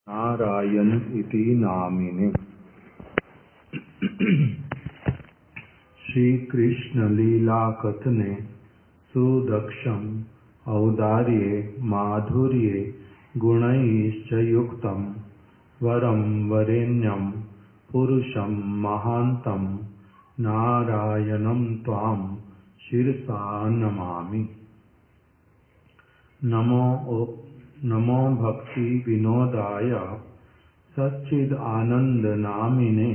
नारायण इति नामिने। श्री कृष्ण लीला कथने सुदक्षम औदार्ये माधुर्ये गुणैश्च युक्तं वरं वरेण्यं पुरुषं महान्तं नारायणं त्वां शिरसा नमामि। नमो भक्ति विनोदाय सच्चिद आनंद नामिने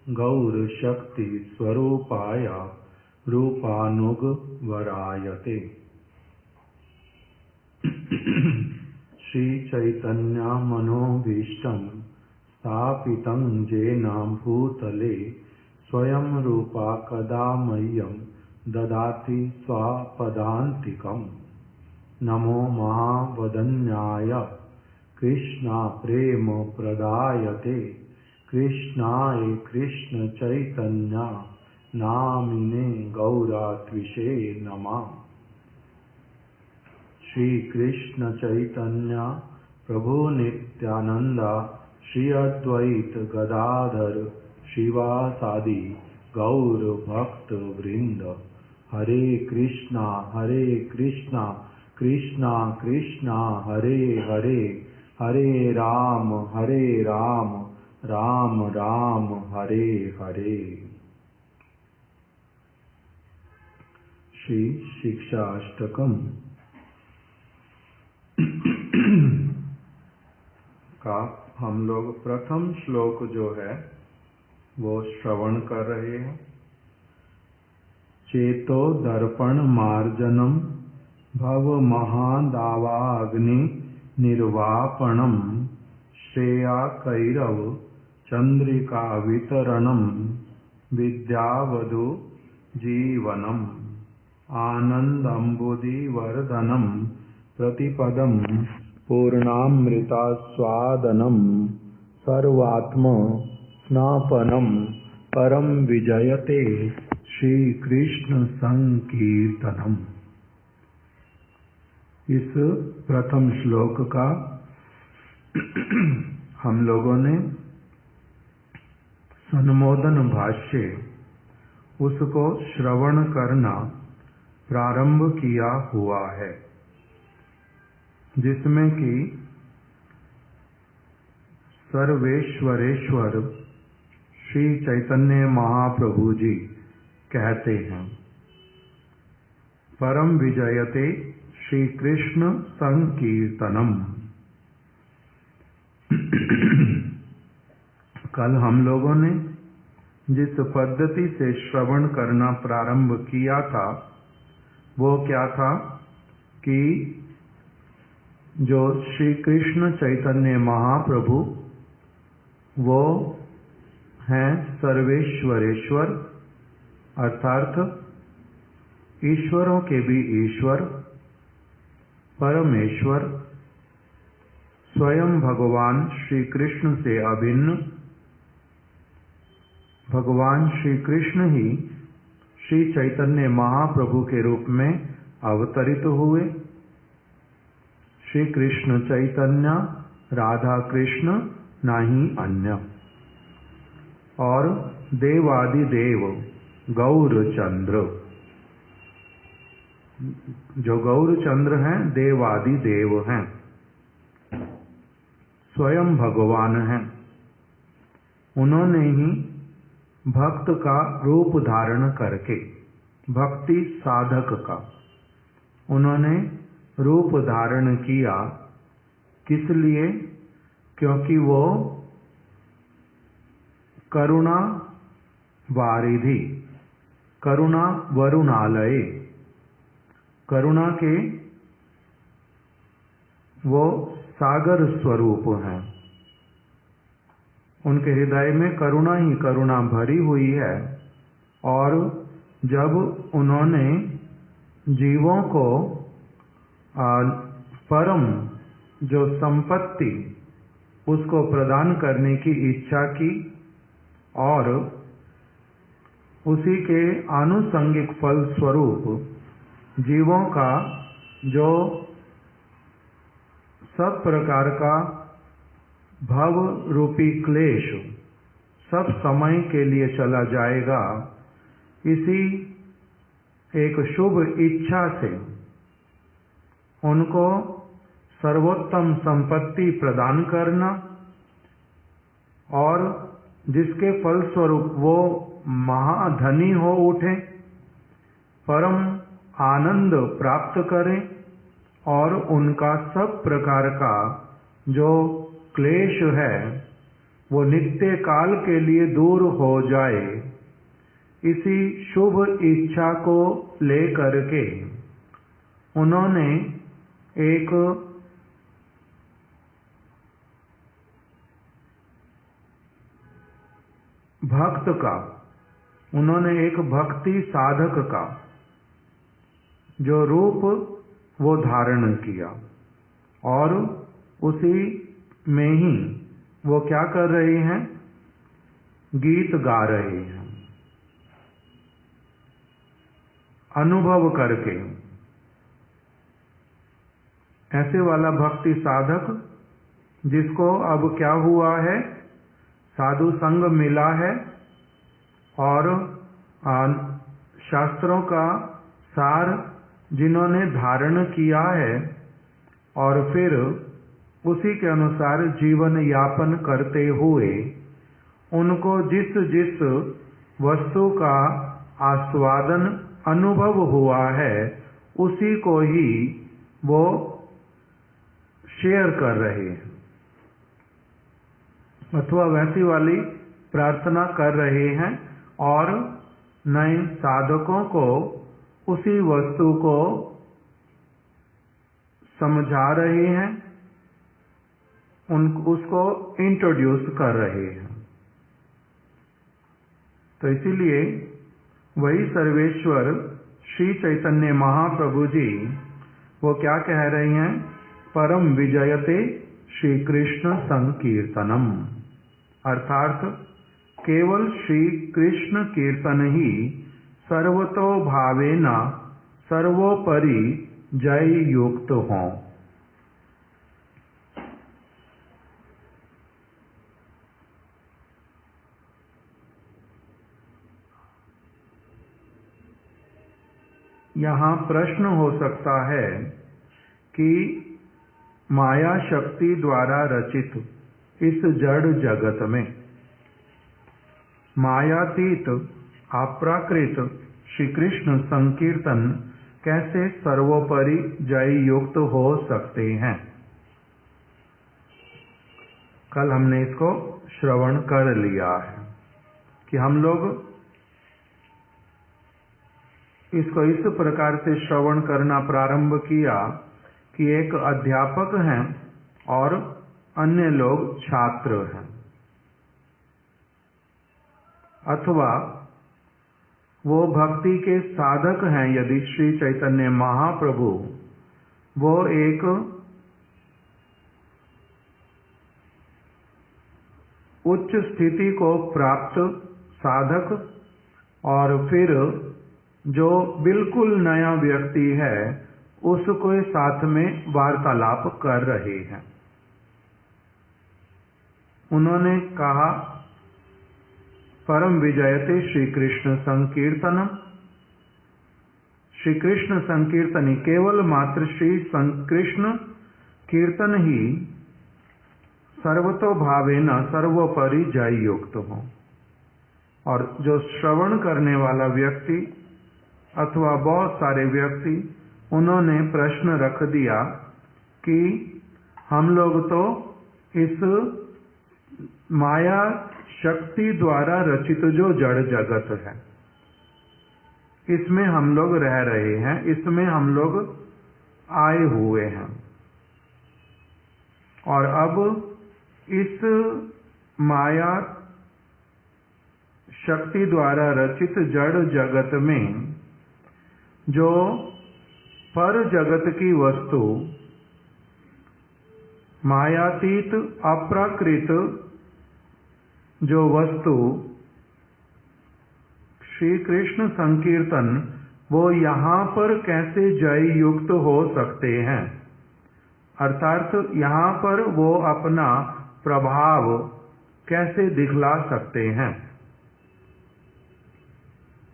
गौर शक्ति स्वरूपाय रूपानुग वरायते। श्री चैतन्य मनोभीष्टं स्थापितं येन भूतले स्वयं रूपा कदा मह्यं ददाति स्वपदान्तिकम्। नमो महावदन्याय कृष्णा प्रेम प्रदायते कृष्णाय कृष्ण चैतन्य नामिने गौरात्विषे नमः। श्री कृष्ण चैतन्य प्रभु नित्यानंद श्री अद्वैत गदाधर शिवासादि गौर भक्त वृंद। हरे कृष्णा कृष्णा कृष्णा हरे हरे, हरे राम राम राम हरे हरे। श्री शिक्षाष्टकम का हम लोग प्रथम श्लोक जो है वो श्रवण कर रहे हैं। चेतो दर्पण मार्जनम भव महादावाग्नि निर्वापणम श्रेया कैरव चंद्रिका वितरणम विद्यावधु जीवनम आनंदम्बुधिवर्धनम प्रतिपदम पूर्णामृतास्वादनम सर्वात्म स्नापनम परम विजयते श्री कृष्ण संकीर्तनम। इस प्रथम श्लोक का हम लोगों ने संबोधन भाष्य उसको श्रवण करना प्रारंभ किया हुआ है, जिसमें कि सर्वेश्वरेश्वर श्री चैतन्य महाप्रभु जी कहते हैं परम विजयते श्री कृष्ण संकीर्तनम। कल हम लोगों ने जिस पद्धति से श्रवण करना प्रारंभ किया था वो क्या था कि जो श्री कृष्ण चैतन्य महाप्रभु वो हैं सर्वेश्वरेश्वर, अर्थात ईश्वरों के भी ईश्वर, परमेश्वर, स्वयं भगवान श्री कृष्ण से अभिन्न। भगवान श्री कृष्ण ही श्री चैतन्य महाप्रभु के रूप में अवतरित हुए। श्री कृष्ण चैतन्य राधा कृष्ण नहीं अन्य। और देवादिदेव गौरचंद्र, जो गौरचंद्र हैं देवादिदेव हैं, स्वयं भगवान हैं। उन्होंने ही भक्त का रूप धारण करके, भक्ति साधक का उन्होंने रूप धारण किया। किस लिए? क्योंकि वो करुणा वारिधि, करुणा वरुणालय, करुणा के वो सागर स्वरूप हैं। उनके हृदय में करुणा ही करुणा भरी हुई है। और जब उन्होंने जीवों को परम जो संपत्ति उसको प्रदान करने की इच्छा की और उसी के आनुषंगिक फल स्वरूप जीवों का जो सब प्रकार का भव रूपी क्लेश सब समय के लिए चला जाएगा। इसी एक शुभ इच्छा से उनको सर्वोत्तम संपत्ति प्रदान करना और जिसके फलस्वरूप वो महाधनी हो उठे, परम आनंद प्राप्त करें और उनका सब प्रकार का जो क्लेश है वो नित्य काल के लिए दूर हो जाए। इसी शुभ इच्छा को लेकर के उन्होंने एक भक्ति साधक का जो रूप वो धारण किया और उसी में ही वो क्या कर रहे हैं, गीत गा रहे हैं, अनुभव करके। ऐसे वाला भक्ति साधक जिसको अब क्या हुआ है, साधु संग मिला है और शास्त्रों का सार जिन्होंने धारण किया है और फिर उसी के अनुसार जीवन यापन करते हुए उनको जिस जिस वस्तु का आस्वादन अनुभव हुआ है उसी को ही वो शेयर कर रहे हैं अथवा वैसी वाली प्रार्थना कर रहे हैं और नए साधकों को उसी वस्तु को समझा रहे हैं, उसको इंट्रोड्यूस कर रहे हैं। तो इसीलिए वही सर्वेश्वर श्री चैतन्य महाप्रभु जी वो क्या कह रहे हैं, परम विजयते श्री कृष्ण संकीर्तनम, अर्थात केवल श्री कृष्ण कीर्तन ही सर्वतो भावेना सर्वोपरि जय युक्त हों। यहाँ प्रश्न हो सकता है कि माया शक्ति द्वारा रचित इस जड़ जगत में मायातीत अप्राकृत श्री कृष्ण संकीर्तन कैसे सर्वोपरि जय युक्त हो सकते हैं। कल हमने इसको श्रवण कर लिया है कि हम लोग इसको इस प्रकार से श्रवण करना प्रारंभ किया कि एक अध्यापक हैं और अन्य लोग छात्र हैं, अथवा वो भक्ति के साधक हैं। यदि श्री चैतन्य महाप्रभु वो एक उच्च स्थिति को प्राप्त साधक और फिर जो बिल्कुल नया व्यक्ति है उसको साथ में वार्तालाप कर रहे हैं। उन्होंने कहा परम विजयते श्री कृष्ण संकीर्तनम, श्री कृष्ण संकीर्तन केवल मात्र श्री कृष्ण कीर्तन ही सर्वतो भावेना सर्वोपरि जय युक्त हो। और जो श्रवण करने वाला व्यक्ति अथवा बहुत सारे व्यक्ति उन्होंने प्रश्न रख दिया कि हम लोग तो इस माया शक्ति द्वारा रचित जो जड़ जगत है इसमें हम लोग रह रहे हैं, इसमें हम लोग आए हुए हैं और अब इस माया शक्ति द्वारा रचित जड़ जगत में जो पर जगत की वस्तु मायातीत अप्राकृत जो वस्तु श्री कृष्ण संकीर्तन वो यहाँ पर कैसे जय युक्त हो सकते हैं, अर्थात यहाँ पर वो अपना प्रभाव कैसे दिखला सकते हैं।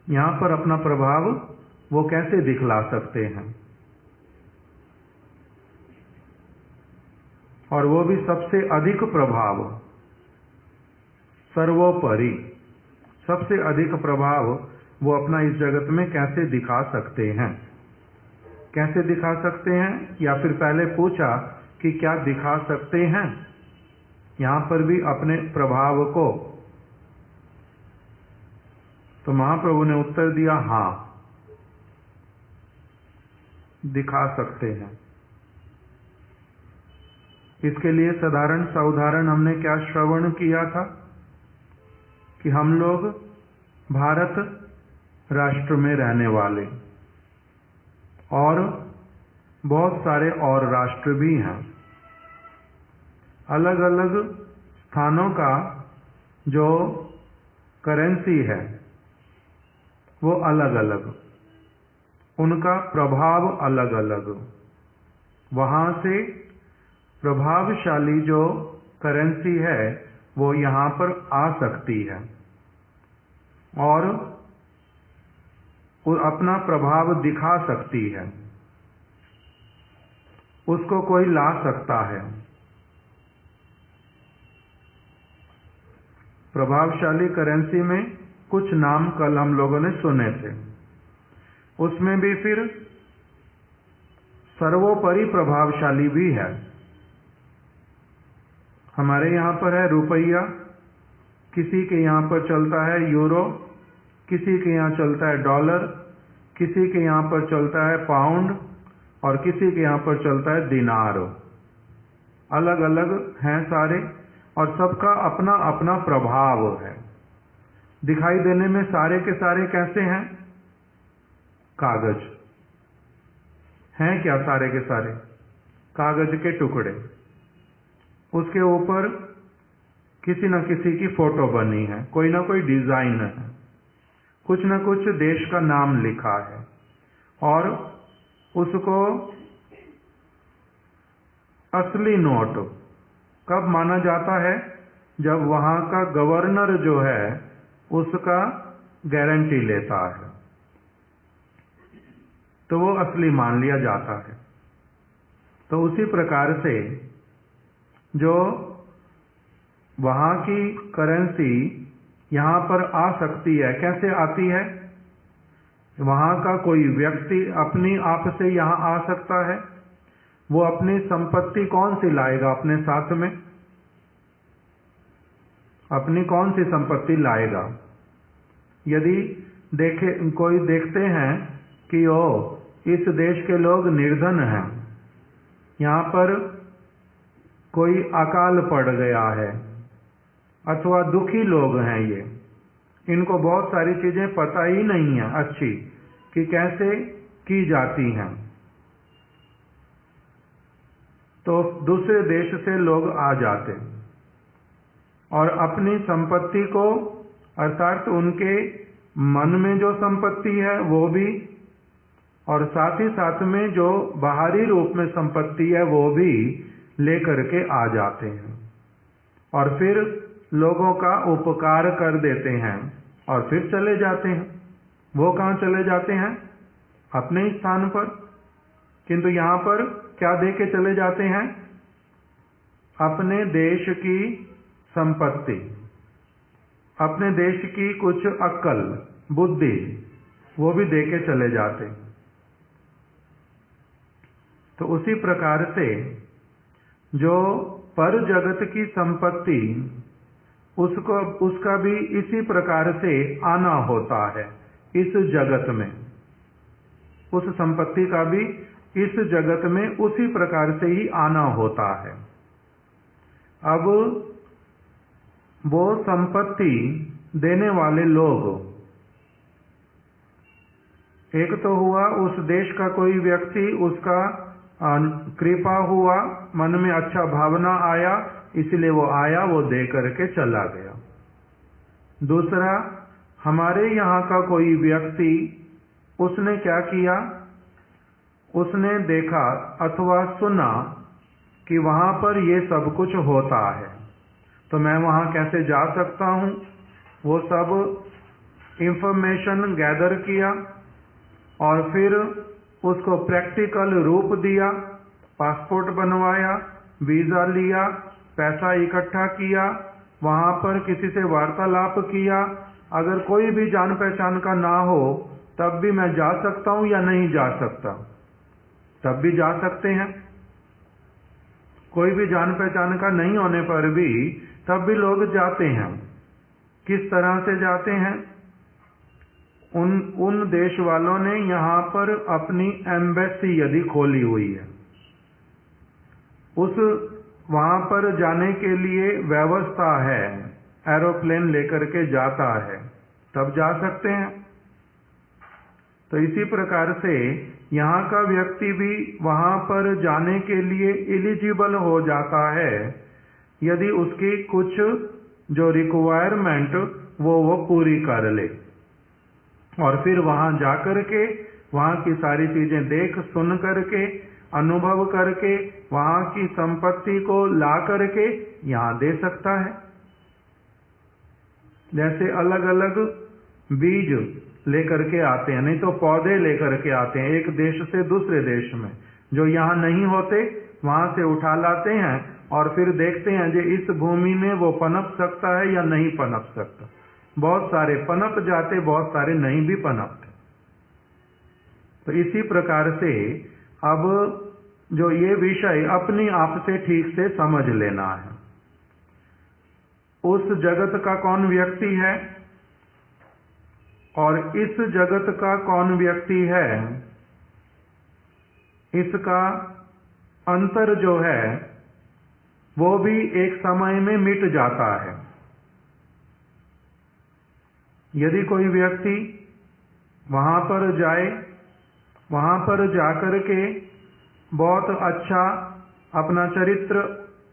यहाँ पर अपना प्रभाव वो कैसे दिखला सकते हैं, और वो भी सबसे अधिक प्रभाव, सर्वोपरि सबसे अधिक प्रभाव वो अपना इस जगत में कैसे दिखा सकते हैं। कैसे दिखा सकते हैं, या फिर पहले पूछा कि क्या दिखा सकते हैं। यहाँ पर भी अपने प्रभाव को, तो महाप्रभु ने उत्तर दिया हाँ, दिखा सकते हैं। इसके लिए साधारण सा उदाहरण हमने क्या श्रवण किया था कि हम लोग भारत राष्ट्र में रहने वाले और बहुत सारे और राष्ट्र भी हैं। अलग अलग स्थानों का जो करेंसी है वो अलग अलग, उनका प्रभाव अलग अलग। वहाँ से प्रभावशाली जो करेंसी है वो यहाँ पर आ सकती है और अपना प्रभाव दिखा सकती है, उसको कोई ला सकता है। प्रभावशाली करेंसी में कुछ नाम कल हम लोगों ने सुने थे, उसमें भी फिर सर्वोपरि प्रभावशाली भी है। हमारे यहाँ पर है रुपया, किसी के यहाँ पर चलता है यूरो, किसी के यहाँ चलता है डॉलर, किसी के यहाँ पर चलता है पाउंड और किसी के यहाँ पर चलता है दिनार। अलग अलग हैं सारे, और सबका अपना अपना प्रभाव है। दिखाई देने में सारे के सारे कैसे हैं? कागज हैं क्या? सारे के सारे कागज के टुकड़े, उसके ऊपर किसी न किसी की फोटो बनी है, कोई ना कोई डिजाइन है, कुछ न कुछ देश का नाम लिखा है, और उसको असली नोट कब माना जाता है? जब वहां का गवर्नर जो है उसका गारंटी लेता है तो वो असली मान लिया जाता है। तो उसी प्रकार से जो वहां की करेंसी यहाँ पर आ सकती है, कैसे आती है? वहां का कोई व्यक्ति अपनी आप से यहाँ आ सकता है, वो अपनी संपत्ति कौन सी लाएगा अपने साथ में? अपनी कौन सी संपत्ति लाएगा? यदि कोई देखते हैं कि ओ इस देश के लोग निर्धन हैं, यहाँ पर कोई अकाल पड़ गया है अथवा दुखी लोग हैं, ये इनको बहुत सारी चीजें पता ही नहीं है अच्छी कि कैसे की जाती हैं, तो दूसरे देश से लोग आ जाते और अपनी संपत्ति को, अर्थात उनके मन में जो संपत्ति है वो भी, और साथ ही साथ में जो बाहरी रूप में संपत्ति है वो भी लेकर के आ जाते हैं और फिर लोगों का उपकार कर देते हैं और फिर चले जाते हैं। वो कहाँ चले जाते हैं? अपने ही स्थान पर। किंतु यहाँ पर क्या दे के चले जाते हैं? अपने देश की संपत्ति, अपने देश की कुछ अक्ल बुद्धि, वो भी दे के चले जाते। तो उसी प्रकार से जो पर जगत की संपत्ति, उसका भी इसी प्रकार से आना होता है इस जगत में, उस संपत्ति का भी इस जगत में उसी प्रकार से ही आना होता है। अब वो संपत्ति देने वाले लोग, एक तो हुआ उस देश का कोई व्यक्ति, उसका कृपा हुआ, मन में अच्छा भावना आया, इसलिए वो आया, वो दे करके चला गया। दूसरा, हमारे यहाँ का कोई व्यक्ति, उसने क्या किया? उसने देखा अथवा सुना कि वहाँ पर ये सब कुछ होता है, तो मैं वहाँ कैसे जा सकता हूँ, वो सब इंफॉर्मेशन गैदर किया और फिर उसको प्रैक्टिकल रूप दिया, पासपोर्ट बनवाया, वीज़ा लिया, पैसा इकट्ठा किया, वहाँ पर किसी से वार्तालाप किया। अगर कोई भी जान पहचान का ना हो तब भी मैं जा सकता हूँ या नहीं जा सकता? तब भी जा सकते हैं। कोई भी जान पहचान का नहीं होने पर भी तब भी लोग जाते हैं। किस तरह से जाते हैं? उन देश वालों ने यहाँ पर अपनी एम्बेसी यदि खोली हुई है, उस वहाँ पर जाने के लिए व्यवस्था है, एरोप्लेन लेकर के जाता है, तब जा सकते हैं। तो इसी प्रकार से यहाँ का व्यक्ति भी वहाँ पर जाने के लिए एलिजिबल हो जाता है यदि उसकी कुछ जो रिक्वायरमेंट वो पूरी कर ले, और फिर वहाँ जाकर के वहाँ की सारी चीजें देख सुन करके अनुभव करके वहाँ की संपत्ति को ला करके यहाँ दे सकता है। जैसे अलग अलग बीज लेकर के आते हैं, नहीं तो पौधे लेकर के आते हैं एक देश से दूसरे देश में, जो यहाँ नहीं होते वहाँ से उठा लाते हैं और फिर देखते हैं कि इस भूमि में वो पनप सकता है या नहीं पनप सकता। बहुत सारे पनप जाते, बहुत सारे नहीं भी पनपते। तो इसी प्रकार से अब जो ये विषय अपने आप से ठीक से समझ लेना है। उस जगत का कौन व्यक्ति है और इस जगत का कौन व्यक्ति है, इसका अंतर जो है वो भी एक समय में मिट जाता है। यदि कोई व्यक्ति वहाँ पर जाए, वहाँ पर जाकर के बहुत अच्छा अपना चरित्र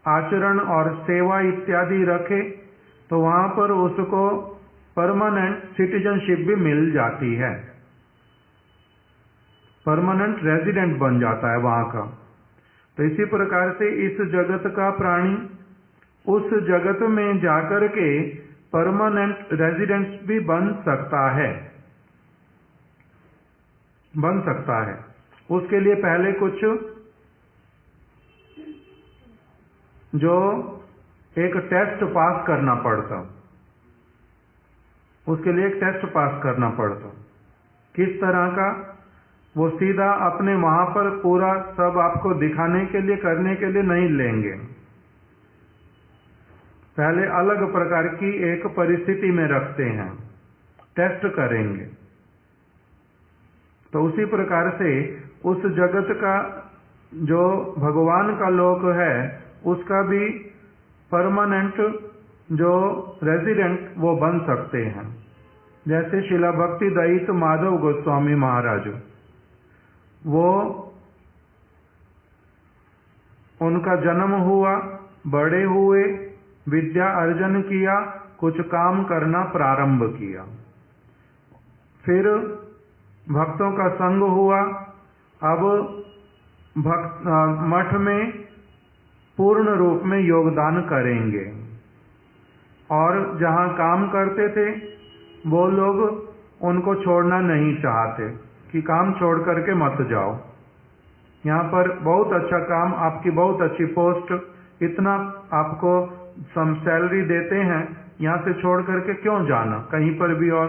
आचरण और सेवा इत्यादि रखे तो वहाँ पर उसको परमानेंट सिटीजनशिप भी मिल जाती है, परमानेंट रेजिडेंट बन जाता है वहाँ का। तो इसी प्रकार से इस जगत का प्राणी उस जगत में जाकर के परमानेंट रेजिडेंट भी बन सकता है। उसके लिए पहले कुछ जो एक टेस्ट पास करना पड़ता, उसके लिए एक टेस्ट पास करना पड़ता। किस तरह का? वो सीधा अपने वहां पर पूरा सब आपको दिखाने के लिए करने के लिए नहीं लेंगे, पहले अलग प्रकार की एक परिस्थिति में रखते हैं, टेस्ट करेंगे। तो उसी प्रकार से उस जगत का जो भगवान का लोक है उसका भी परमानेंट जो रेजिडेंट वो बन सकते हैं। जैसे शिला भक्ति दयित माधव गोस्वामी महाराज, वो उनका जन्म हुआ, बड़े हुए, विद्या अर्जन किया, कुछ काम करना प्रारंभ किया, फिर भक्तों का संग हुआ। अब मठ में पूर्ण रूप में योगदान करेंगे और जहाँ काम करते थे वो लोग उनको छोड़ना नहीं चाहते कि काम छोड़ करके मत जाओ, यहाँ पर बहुत अच्छा काम, आपकी बहुत अच्छी पोस्ट, इतना आपको सम सैलरी देते हैं, यहाँ से छोड़ करके क्यों जाना कहीं पर भी। और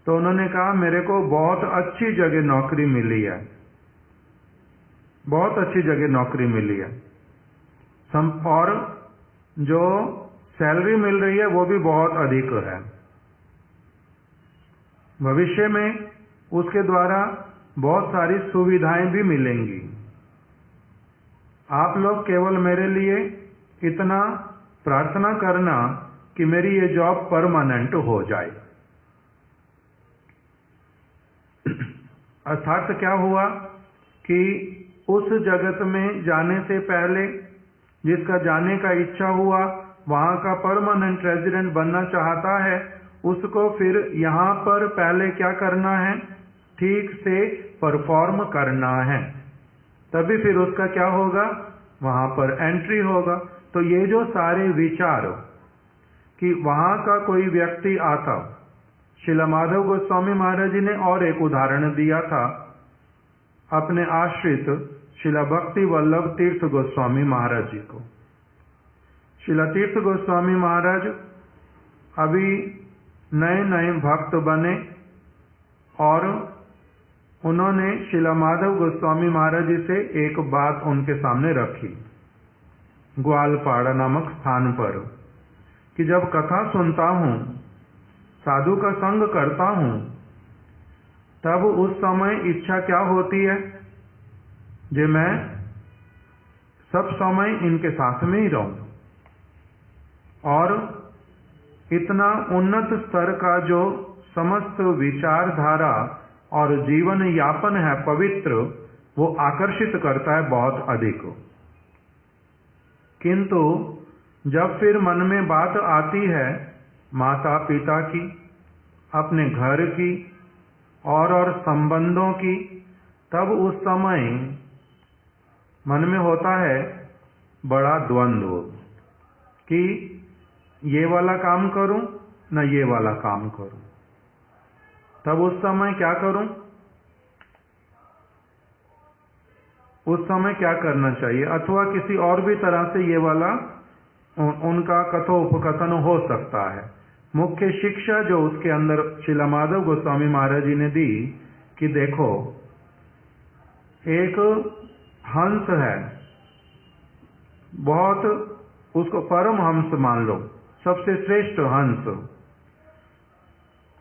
तो उन्होंने कहा मेरे को बहुत अच्छी जगह नौकरी मिली है, बहुत अच्छी जगह नौकरी मिली है, और जो सैलरी मिल रही है वो भी बहुत अधिक है, भविष्य में उसके द्वारा बहुत सारी सुविधाएं भी मिलेंगी। आप लोग केवल मेरे लिए इतना प्रार्थना करना कि मेरी ये जॉब परमानेंट हो जाए। अर्थात क्या हुआ कि उस जगत में जाने से पहले जिसका जाने का इच्छा हुआ, वहाँ का परमानेंट रेजिडेंट बनना चाहता है, उसको फिर यहाँ पर पहले क्या करना है, ठीक से परफॉर्म करना है, तभी फिर उसका क्या होगा, वहाँ पर एंट्री होगा। तो ये जो सारे विचार कि वहां का कोई व्यक्ति आता। श्रील माधव गोस्वामी महाराज जी ने और एक उदाहरण दिया था अपने आश्रित श्रील भक्ति वल्लभ तीर्थ गोस्वामी महाराज जी को। श्रील तीर्थ गोस्वामी महाराज अभी नए नए भक्त बने और उन्होंने श्रील माधव गोस्वामी महाराज जी से एक बात उनके सामने रखी ग्वालपाड़ा नामक स्थान पर कि जब कथा सुनता हूं, साधु का संग करता हूं, तब उस समय इच्छा क्या होती है जे मैं सब समय इनके साथ में ही रहूं और इतना उन्नत स्तर का जो समस्त विचारधारा और जीवन यापन है पवित्र, वो आकर्षित करता है बहुत अधिक। किंतु जब फिर मन में बात आती है माता पिता की, अपने घर की और संबंधों की, तब उस समय मन में होता है बड़ा द्वंद्व कि ये वाला काम करूं न ये वाला काम करूं। तब उस समय क्या करूं? उस समय क्या करना चाहिए? अथवा किसी और भी तरह से ये वाला उनका कथोपकथन हो सकता है। मुख्य शिक्षा जो उसके अंदर श्रील माधव गोस्वामी महाराज जी ने दी कि देखो, एक हंस है, बहुत उसको परम हंस मान लो, सबसे श्रेष्ठ हंस,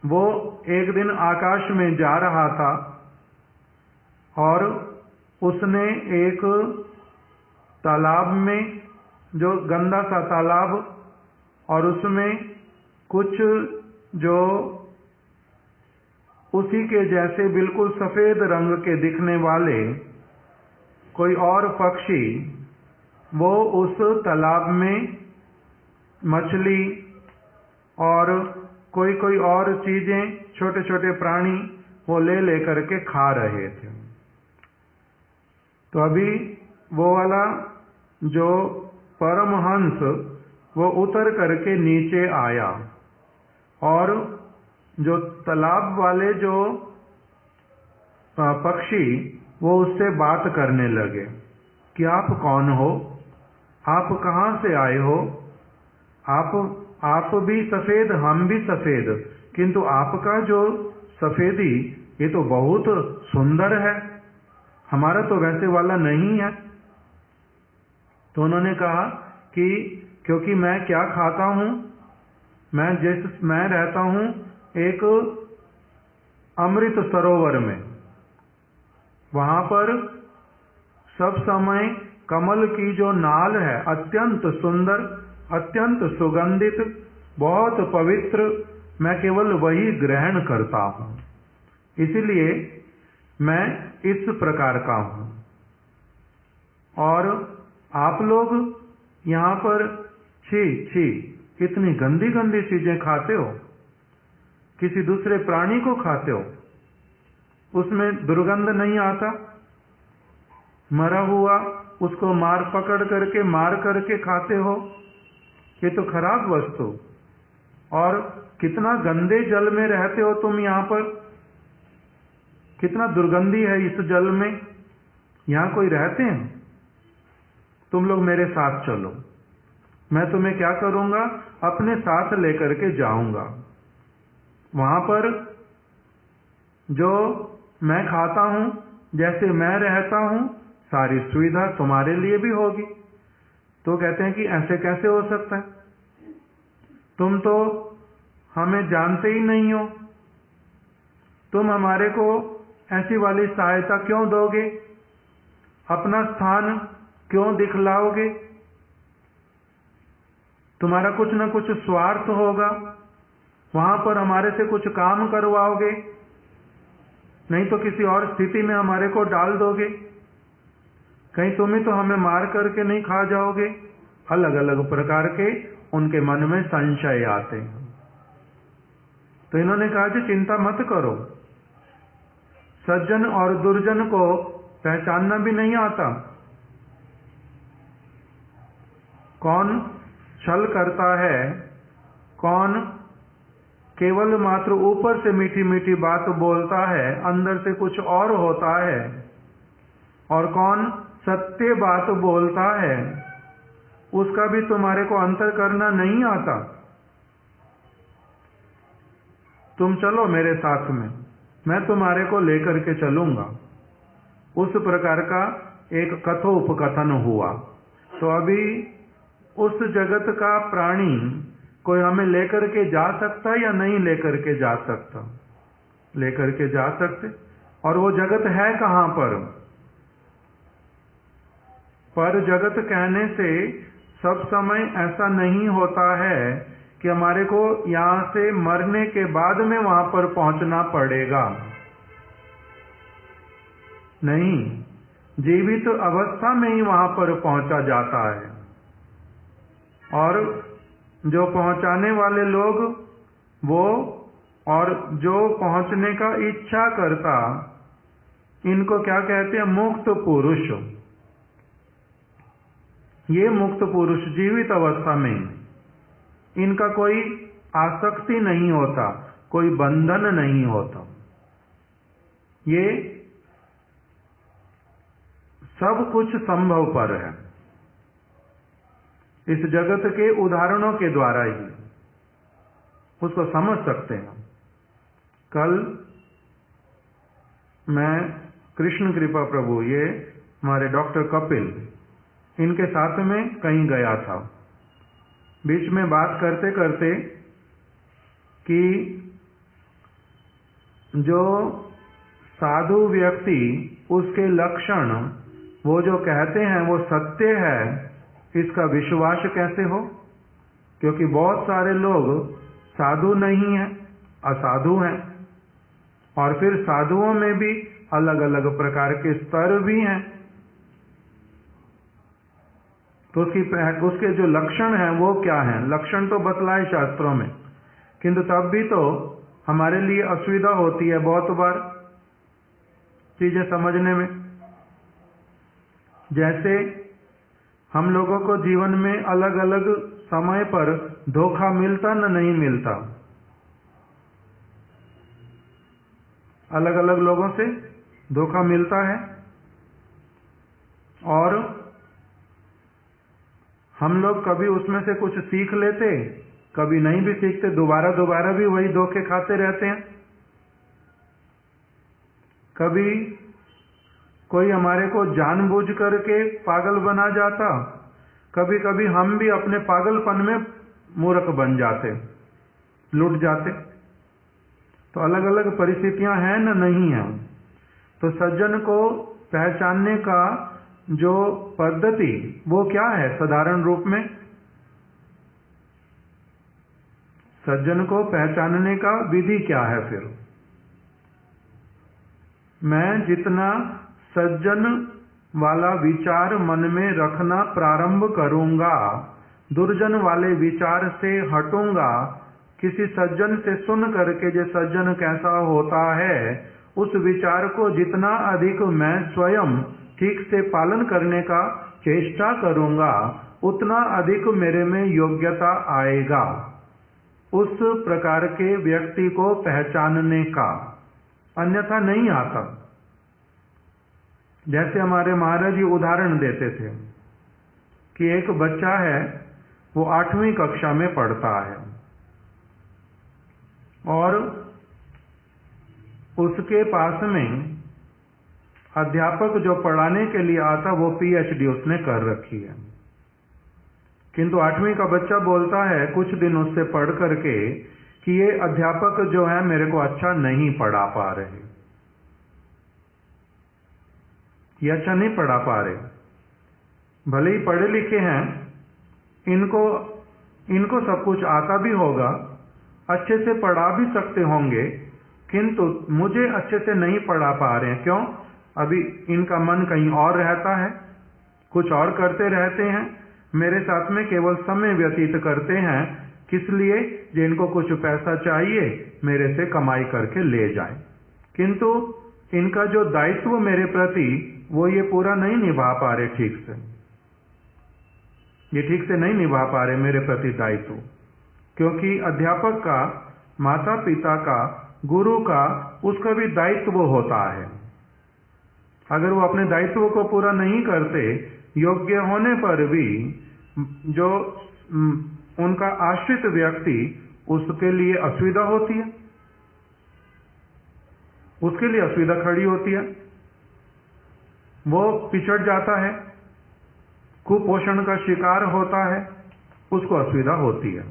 वो एक दिन आकाश में जा रहा था और उसने एक तालाब में, जो गंदा सा तालाब, और उसमें कुछ जो उसी के जैसे बिल्कुल सफेद रंग के दिखने वाले कोई और पक्षी, वो उस तालाब में मछली और कोई और चीजें, छोटे छोटे प्राणी वो ले लेकर के खा रहे थे। तो अभी वो वाला जो परमहंस वो उतर करके नीचे आया और जो तालाब वाले जो पक्षी वो उससे बात करने लगे कि आप कौन हो, आप कहाँ से आए हो, आप भी सफेद, हम भी सफेद, किंतु आपका जो सफेदी ये तो बहुत सुंदर है, हमारा तो वैसे वाला नहीं है। तो उन्होंने कहा कि क्योंकि मैं क्या खाता हूं, मैं रहता हूं एक अमृत सरोवर में, वहां पर सब समय कमल की जो नाल है अत्यंत सुंदर, अत्यंत सुगंधित, बहुत पवित्र, मैं केवल वही ग्रहण करता हूं, इसलिए मैं इस प्रकार का हूं। और आप लोग यहां पर छी छी इतनी गंदी गंदी चीजें खाते हो, किसी दूसरे प्राणी को खाते हो, उसमें दुर्गंध नहीं आता? मरा हुआ उसको पकड़ करके मार करके खाते हो, ये तो खराब वस्तु। और कितना गंदे जल में रहते हो तुम यहाँ पर, कितना दुर्गंधी है इस जल में, यहाँ कोई रहते हैं? तुम लोग मेरे साथ चलो, मैं तुम्हें क्या करूंगा, अपने साथ लेकर के जाऊंगा। वहां पर जो मैं खाता हूं, जैसे मैं रहता हूं, सारी सुविधा तुम्हारे लिए भी होगी। तो कहते हैं कि ऐसे कैसे हो सकता है, तुम तो हमें जानते ही नहीं हो, तुम हमारे को ऐसी वाली सहायता क्यों दोगे, अपना स्थान क्यों दिखलाओगे, तुम्हारा कुछ न कुछ स्वार्थ होगा, वहां पर हमारे से कुछ काम करवाओगे, नहीं तो किसी और स्थिति में हमारे को डाल दोगे, कहीं तुम ही तो हमें मार करके नहीं खा जाओगे। अलग अलग प्रकार के उनके मन में संशय आते हैं। तो इन्होंने कहा कि चिंता मत करो, सज्जन और दुर्जन को पहचानना भी नहीं आता, कौन छल करता है कौन केवल मात्र ऊपर से मीठी मीठी बात बोलता है, अंदर से कुछ और होता है, और कौन सत्य बात बोलता है, उसका भी तुम्हारे को अंतर करना नहीं आता। तुम चलो मेरे साथ में, मैं तुम्हारे को लेकर के चलूंगा। उस प्रकार का एक कथोपकथन हुआ। तो अभी उस जगत का प्राणी कोई हमें लेकर के जा सकता या नहीं लेकर के जा सकता? लेकर के जा सकते। और वो जगत है कहां पर जगत कहने से सब समय ऐसा नहीं होता है कि हमारे को यहां से मरने के बाद में वहां पर पहुंचना पड़ेगा। नहीं, जीवित अवस्था में ही वहां पर पहुंचा जाता है। और जो पहुंचाने वाले लोग वो, और जो पहुंचने का इच्छा करता, इनको क्या कहते हैं? मुक्त पुरुष। ये मुक्त पुरुष जीवित अवस्था में इनका कोई आसक्ति नहीं होता, कोई बंधन नहीं होता। ये सब कुछ संभव पर है इस जगत के उदाहरणों के द्वारा ही उसको समझ सकते हैं। कल मैं कृष्ण कृपा प्रभु, ये हमारे डॉक्टर कपिल, इनके साथ में कहीं गया था। बीच में बात करते करते कि जो साधु व्यक्ति, उसके लक्षण वो जो कहते हैं वो सत्य है, इसका विश्वास कैसे हो? क्योंकि बहुत सारे लोग साधु नहीं हैं, असाधु हैं, और फिर साधुओं में भी अलग अलग प्रकार के स्तर भी हैं। तो उसके जो लक्षण हैं वो क्या हैं? लक्षण तो बतलाए शास्त्रों में, किंतु तब भी तो हमारे लिए असुविधा होती है बहुत बार चीजें समझने में। जैसे हम लोगों को जीवन में अलग अलग समय पर धोखा मिलता न नहीं मिलता, अलग अलग लोगों से धोखा मिलता है, और हम लोग कभी उसमें से कुछ सीख लेते, कभी नहीं भी सीखते, दोबारा दोबारा भी वही धोखे खाते रहते हैं। कभी कोई हमारे को जानबूझ करके पागल बना जाता, कभी कभी हम भी अपने पागलपन में मूर्ख बन जाते, लुट जाते। तो अलग अलग परिस्थितियां हैं न नहीं है। तो सज्जन को पहचानने का जो पद्धति वो क्या है? साधारण रूप में सज्जन को पहचानने का विधि क्या है? फिर मैं जितना सज्जन वाला विचार मन में रखना प्रारंभ करूंगा, दुर्जन वाले विचार से हटूंगा, किसी सज्जन से सुन करके जो सज्जन कैसा होता है उस विचार को जितना अधिक मैं स्वयं ठीक से पालन करने का चेष्टा करूंगा, उतना अधिक मेरे में योग्यता आएगा उस प्रकार के व्यक्ति को पहचानने का, अन्यथा नहीं आता। जैसे हमारे महाराज जी उदाहरण देते थे कि एक बच्चा है, वो 8वीं कक्षा में पढ़ता है, और उसके पास में अध्यापक जो पढ़ाने के लिए आता वो PhD उसने कर रखी है। किंतु 8वीं का बच्चा बोलता है कुछ दिन उससे पढ़ करके कि ये अध्यापक जो है मेरे को अच्छा नहीं पढ़ा पा रहे, ये अच्छा नहीं पढ़ा पा रहे। भले ही पढ़े लिखे हैं, इनको सब कुछ आता भी होगा, अच्छे से पढ़ा भी सकते होंगे, किंतु मुझे अच्छे से नहीं पढ़ा पा रहे हैं। क्यों? अभी इनका मन कहीं और रहता है, कुछ और करते रहते हैं, मेरे साथ में केवल समय व्यतीत करते हैं। किस लिए? जिनको कुछ पैसा चाहिए मेरे से कमाई करके ले जाए, किंतु इनका जो दायित्व मेरे प्रति वो ये पूरा नहीं निभा पा रहे ठीक से, ये ठीक से नहीं निभा पा रहे मेरे प्रति दायित्व। क्योंकि अध्यापक का, माता पिता का, गुरु का, उसका भी दायित्व होता है। अगर वो अपने दायित्व को पूरा नहीं करते, योग्य होने पर भी जो उनका आश्रित व्यक्ति, उसके लिए असुविधा होती है, उसके लिए असुविधा खड़ी होती है, वो पिछड़ जाता है, कुपोषण का शिकार होता है, उसको असुविधा होती है।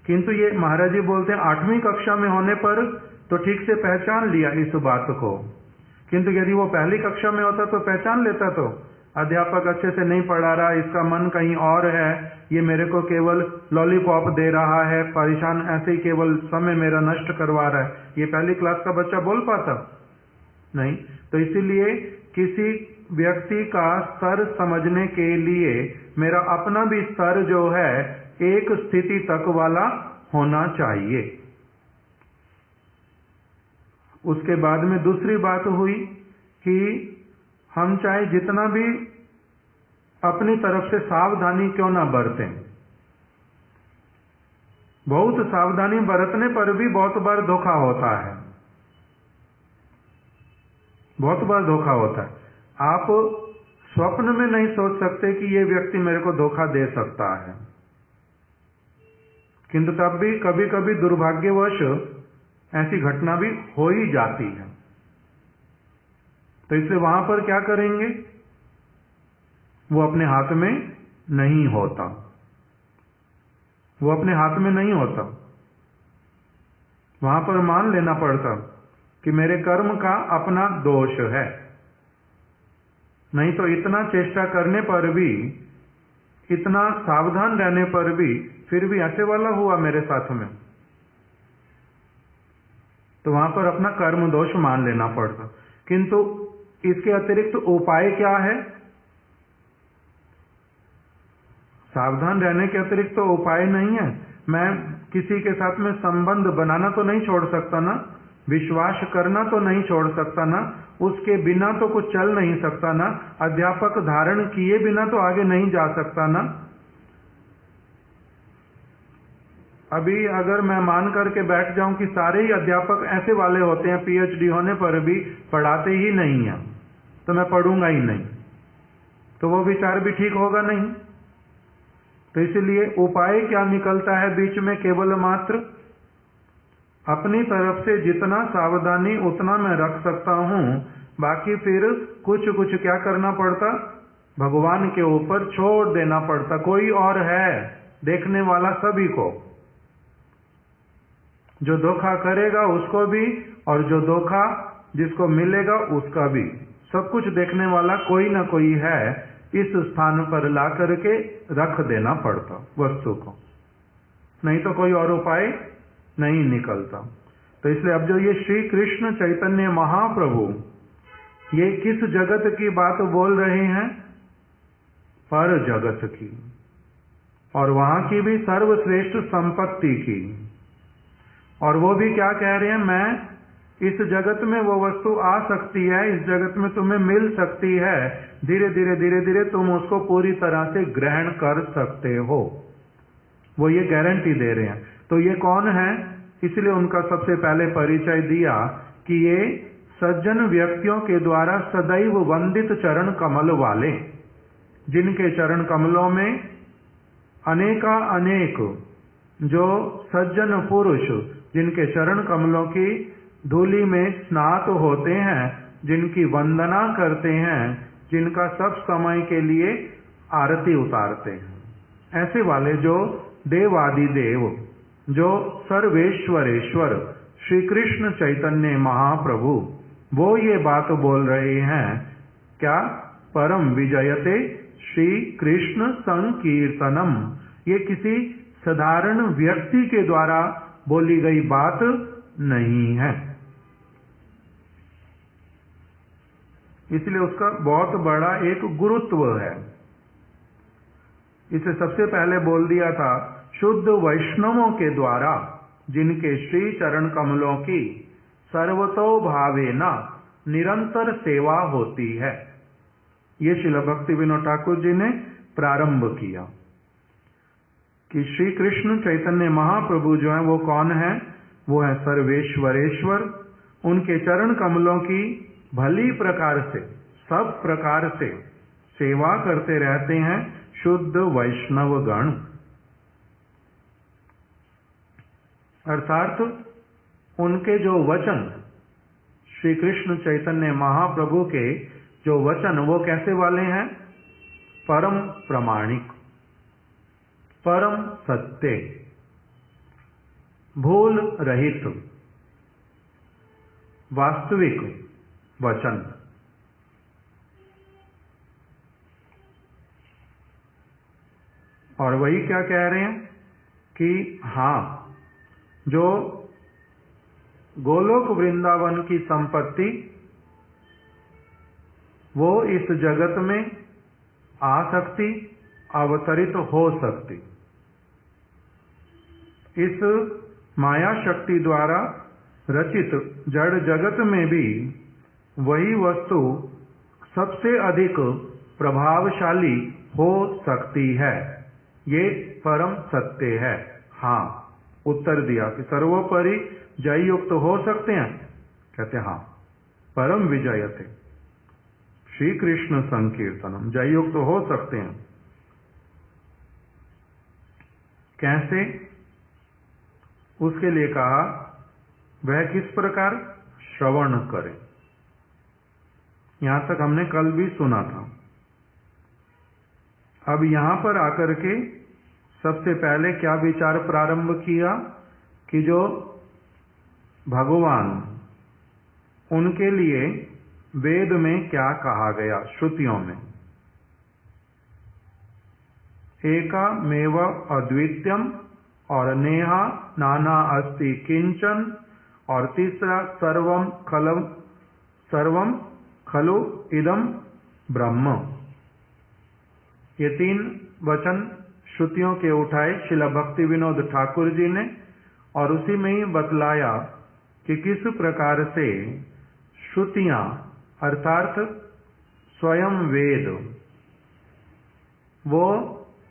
किंतु ये महाराज जी बोलते हैं 8वीं कक्षा में होने पर तो ठीक से पहचान लिया इस बात को, किंतु यदि वो पहली कक्षा में होता तो पहचान लेता, तो अध्यापक अच्छे से नहीं पढ़ा रहा, इसका मन कहीं और है, ये मेरे को केवल लॉलीपॉप दे रहा है, परेशान ऐसे ही केवल समय मेरा नष्ट करवा रहा है, ये पहली क्लास का बच्चा बोल पाता नहीं। तो इसीलिए किसी व्यक्ति का स्तर समझने के लिए मेरा अपना भी स्तर जो है एक स्थिति तक वाला होना चाहिए। उसके बाद में दूसरी बात हुई कि हम चाहे जितना भी अपनी तरफ से सावधानी क्यों ना बरतें, बहुत सावधानी बरतने पर भी बहुत बार धोखा होता है, बहुत बार धोखा होता है। आप स्वप्न में नहीं सोच सकते कि ये व्यक्ति मेरे को धोखा दे सकता है, किंतु तब भी कभी कभी दुर्भाग्यवश ऐसी घटना भी हो ही जाती है। तो इसलिए वहां पर क्या करेंगे, वो अपने हाथ में नहीं होता, वो अपने हाथ में नहीं होता। वहां पर मान लेना पड़ता कि मेरे कर्म का अपना दोष है, नहीं तो इतना चेष्टा करने पर भी, इतना सावधान रहने पर भी, फिर भी ऐसे वाला हुआ मेरे साथ में, तो वहां पर अपना कर्म दोष मान लेना पड़ता। किंतु इसके अतिरिक्त उपाय क्या है? सावधान रहने के अतिरिक्त तो उपाय नहीं है। मैं किसी के साथ में संबंध बनाना तो नहीं छोड़ सकता ना, विश्वास करना तो नहीं छोड़ सकता ना, उसके बिना तो कुछ चल नहीं सकता ना, अध्यापक धारण किए बिना तो आगे नहीं जा सकता ना। अभी अगर मैं मान करके बैठ जाऊं कि सारे ही अध्यापक ऐसे वाले होते हैं, पीएचडी होने पर भी पढ़ाते ही नहीं है, तो मैं पढ़ूंगा ही नहीं, तो वो विचार भी ठीक होगा नहीं। तो इसलिए उपाय क्या निकलता है बीच में? केवल मात्र अपनी तरफ से जितना सावधानी उतना मैं रख सकता हूं, बाकी फिर कुछ कुछ क्या करना पड़ता, भगवान के ऊपर छोड़ देना पड़ता। कोई और है देखने वाला सभी को, जो धोखा करेगा उसको भी, और जो धोखा जिसको मिलेगा उसका भी, सब कुछ देखने वाला कोई ना कोई है। इस स्थान पर ला करके रख देना पड़ता वस्तु को, नहीं तो कोई और उपाय नहीं निकलता। तो इसलिए अब जो ये श्री कृष्ण चैतन्य महाप्रभु ये किस जगत की बात बोल रहे हैं? पर जगत की, और वहां की भी सर्वश्रेष्ठ संपत्ति की। और वो भी क्या कह रहे हैं? मैं इस जगत में वो वस्तु आ सकती है, इस जगत में तुम्हें मिल सकती है, धीरे धीरे धीरे धीरे तुम उसको पूरी तरह से ग्रहण कर सकते हो, वो ये गारंटी दे रहे हैं। तो ये कौन है? इसलिए उनका सबसे पहले परिचय दिया कि ये सज्जन व्यक्तियों के द्वारा सदैव वंदित चरण कमल वाले, जिनके चरण कमलों में अनेका अनेक जो सज्जन पुरुष, जिनके चरण कमलों की धूलि में स्नात होते हैं, जिनकी वंदना करते हैं, जिनका सब समय के लिए आरती उतारते हैं, ऐसे वाले जो देवादिदेव, जो सर्वेश्वरेश्वर श्री कृष्ण चैतन्य महाप्रभु, वो ये बात बोल रहे हैं क्या? परम विजयते श्री कृष्ण संकीर्तनम। ये किसी साधारण व्यक्ति के द्वारा बोली गई बात नहीं है, इसलिए उसका बहुत बड़ा एक गुरुत्व है। इसे सबसे पहले बोल दिया था शुद्ध वैष्णवों के द्वारा, जिनके श्री चरण कमलों की सर्वतो भावेना निरंतर सेवा होती है। ये श्रील भक्ति विनोद ठाकुर जी ने प्रारंभ किया कि श्री कृष्ण चैतन्य महाप्रभु जो है वो कौन है? वो है सर्वेश्वरेश्वर। उनके चरण कमलों की भली प्रकार से, सब प्रकार से सेवा करते रहते हैं शुद्ध वैष्णव गण। अर्थात उनके जो वचन, श्री कृष्ण चैतन्य महाप्रभु के जो वचन, वो कैसे वाले हैं? परम प्रामाणिक, परम सत्य, भूल रहित, वास्तविक वचन। और वही क्या कह रहे हैं कि हाँ, जो गोलोक वृंदावन की संपत्ति वो इस जगत में आ सकती, अवतरित हो सकती। इस माया शक्ति द्वारा रचित जड़ जगत में भी वही वस्तु सबसे अधिक प्रभावशाली हो सकती है। ये परम सत्य है। हाँ, उत्तर दिया कि सर्वोपरि जय युक्त हो सकते हैं? कहते हाँ, परम विजयते श्री कृष्ण संकीर्तनम, जय युक्त हो सकते हैं। कैसे? उसके लिए कहा वह किस प्रकार श्रवण करें। यहां तक हमने कल भी सुना था। अब यहां पर आकर के सबसे पहले क्या विचार प्रारंभ किया कि जो भगवान, उनके लिए वेद में क्या कहा गया, श्रुतियों में एकामेव अद्वितीयम, और नेहा नाना अस्ति किंचन, और तीसरा सर्वम खलु इदम ब्रह्म। ये तीन वचन श्रुतियों के उठाए श्रील भक्ति विनोद ठाकुर जी ने, और उसी में ही बतलाया कि किस प्रकार से श्रुतियां अर्थात स्वयं वेद वो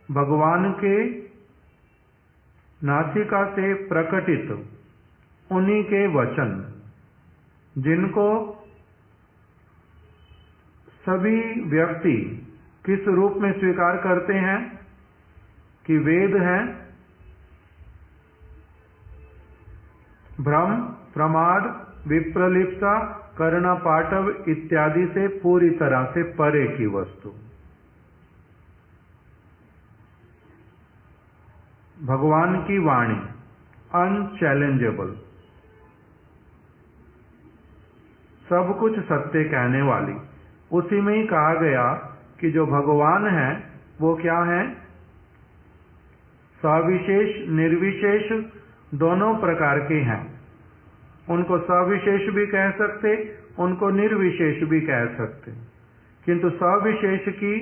भगवान के नासिका से प्रकटित उन्हीं के वचन, जिनको सभी व्यक्ति किस रूप में स्वीकार करते हैं कि वेद हैं, भ्रम, प्रमाद, विप्रलिप्सा, कर्ण पाटव इत्यादि से पूरी तरह से परे की वस्तु। भगवान की वाणी अनचैलेंजेबल, सब कुछ सत्य कहने वाली। उसी में ही कहा गया कि जो भगवान है वो क्या है? सविशेष निर्विशेष दोनों प्रकार के हैं। उनको सविशेष भी कह सकते, उनको निर्विशेष भी कह सकते, किंतु सविशेष की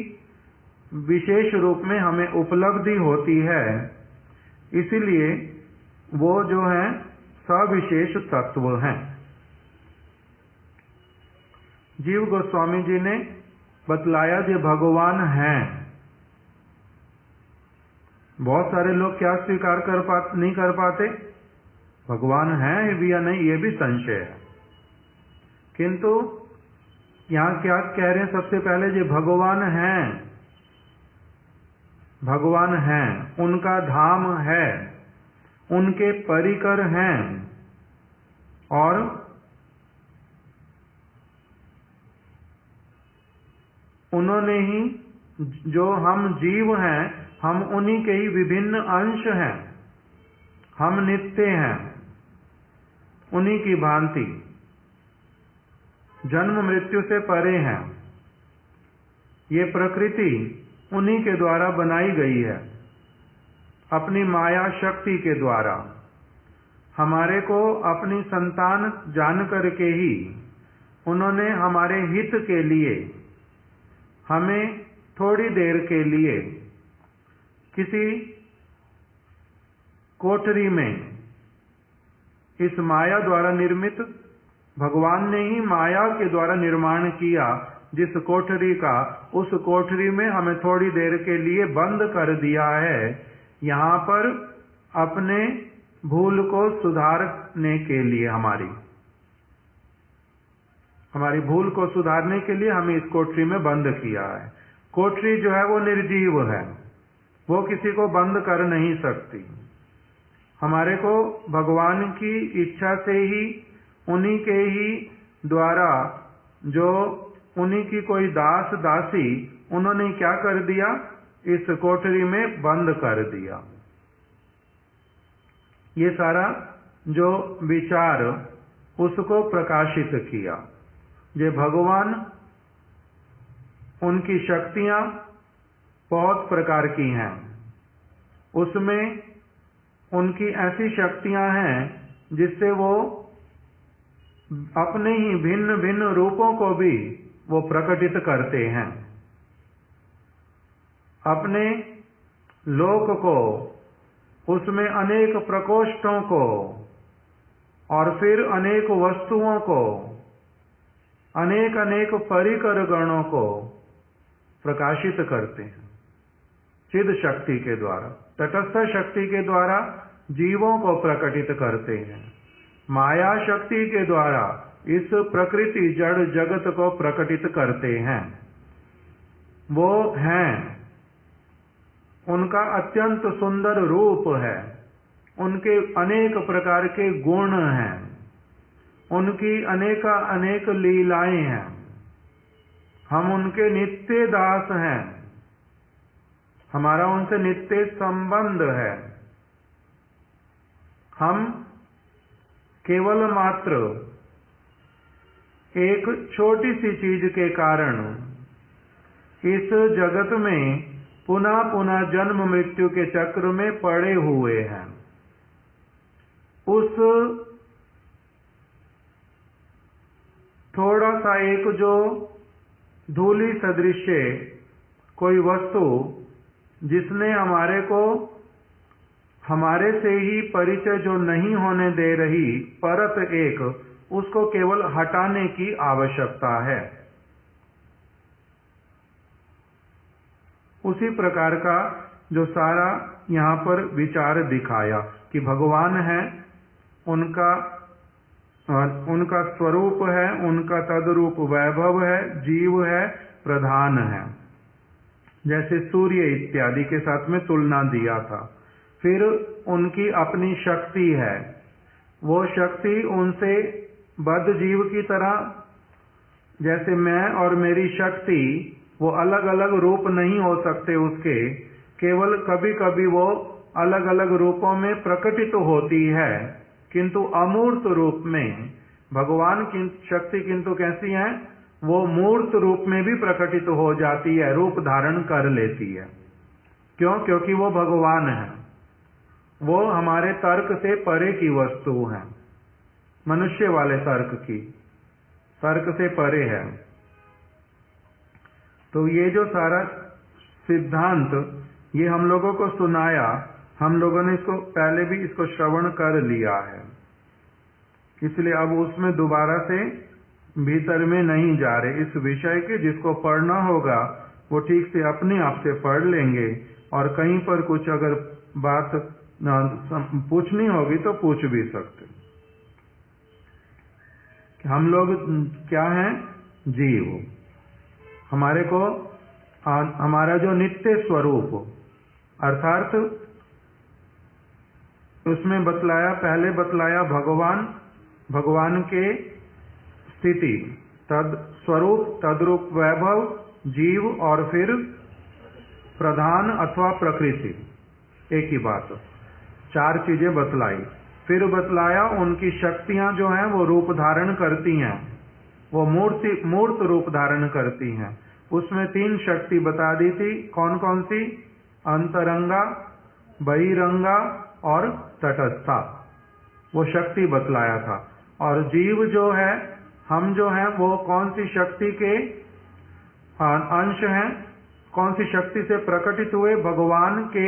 विशेष रूप में हमें उपलब्धि होती है, इसीलिए वो जो है सविशेष तत्व हैं। जीव गोस्वामी जी ने बतलाया जो भगवान हैं। बहुत सारे लोग क्या स्वीकार नहीं कर पाते? भगवान है भी या नहीं, ये भी संशय है। किंतु यहां क्या कह रहे हैं? सबसे पहले जो भगवान हैं, भगवान हैं, उनका धाम है, उनके परिकर हैं, और उन्होंने ही, जो हम जीव हैं, हम उन्हीं के ही विभिन्न अंश हैं। हम नित्य हैं, उन्हीं की भांति जन्म मृत्यु से परे हैं। ये प्रकृति उन्हीं के द्वारा बनाई गई है, अपनी माया शक्ति के द्वारा। हमारे को अपनी संतान जान करके ही उन्होंने हमारे हित के लिए हमें थोड़ी देर के लिए किसी कोठरी में, इस माया द्वारा निर्मित, भगवान ने ही माया के द्वारा निर्माण किया जिस कोठरी का, उस कोठरी में हमें थोड़ी देर के लिए बंद कर दिया है, यहाँ पर अपने भूल को सुधारने के लिए, हमारी भूल को सुधारने के लिए हमें इस कोठरी में बंद किया है। कोठरी जो है वो निर्जीव है, वो किसी को बंद कर नहीं सकती। हमारे को भगवान की इच्छा से ही, उन्हीं के ही द्वारा, जो उन्हीं की कोई दास दासी, उन्होंने क्या कर दिया, इस कोठरी में बंद कर दिया। ये सारा जो विचार उसको प्रकाशित किया। ये भगवान, उनकी शक्तियां बहुत प्रकार की हैं, उसमें उनकी ऐसी शक्तियां हैं जिससे वो अपने ही भिन्न भिन्न रूपों को भी वो प्रकटित करते हैं। अपने लोक को, उसमें अनेक प्रकोष्ठों को और फिर अनेक वस्तुओं को, अनेक अनेक परिकर गणों को प्रकाशित करते हैं चिद शक्ति के द्वारा। तटस्थ शक्ति के द्वारा जीवों को प्रकटित करते हैं, माया शक्ति के द्वारा इस प्रकृति जड़ जगत को प्रकटित करते हैं। वो हैं, उनका अत्यंत सुंदर रूप है, उनके अनेक प्रकार के गुण हैं, उनकी अनेक लीलाएं हैं। हम उनके नित्य दास हैं, हमारा उनसे नित्य संबंध है। हम केवल मात्र एक छोटी सी चीज के कारण इस जगत में पुनः पुनः जन्म मृत्यु के चक्र में पड़े हुए हैं। उस थोड़ा सा एक जो धूली सदृश कोई वस्तु जिसने हमारे को हमारे से ही परिचय जो नहीं होने दे रही परत एक, उसको केवल हटाने की आवश्यकता है। उसी प्रकार का जो सारा यहाँ पर विचार दिखाया कि भगवान है, उनका स्वरूप है, उनका तदरूप वैभव है, जीव है, प्रधान है। जैसे सूर्य इत्यादि के साथ में तुलना दिया था। फिर उनकी अपनी शक्ति है, वो शक्ति उनसे बद्ध जीव की तरह, जैसे मैं और मेरी शक्ति वो अलग अलग रूप नहीं हो सकते उसके, केवल कभी कभी वो अलग अलग रूपों में प्रकटित होती है, किंतु अमूर्त रूप में भगवान की शक्ति किंतु कैसी है, वो मूर्त रूप में भी प्रकटित हो जाती है, रूप धारण कर लेती है। क्यों? क्योंकि वो भगवान है, वो हमारे तर्क से परे की वस्तु है, मनुष्य वाले तर्क से परे है। तो ये जो सारा सिद्धांत ये हम लोगों को सुनाया, हम लोगों ने इसको पहले भी इसको श्रवण कर लिया है, इसलिए अब उसमें दोबारा से भीतर में नहीं जा रहे। इस विषय के जिसको पढ़ना होगा वो ठीक से अपने आप से पढ़ लेंगे, और कहीं पर कुछ अगर बात पूछनी होगी तो पूछ भी सकते। हम लोग क्या हैं? जीव। हमारे को हमारा जो नित्य स्वरूप, अर्थात उसमें पहले बतलाया भगवान के स्थिति, तद स्वरूप, तद्रूप वैभव, जीव और फिर प्रधान अथवा प्रकृति, एक ही बात, चार चीजें बतलाई। फिर बतलाया उनकी शक्तियां जो हैं वो रूप धारण करती हैं, वो मूर्त रूप धारण करती हैं। उसमें 3 शक्ति बता दी थी, कौन कौन सी? अंतरंगा, बहिरंगा और तटस्था, वो शक्ति बतलाया था। और जीव जो है, हम जो हैं, वो कौन सी शक्ति के अंश हैं, कौन सी शक्ति से प्रकटित हुए? भगवान के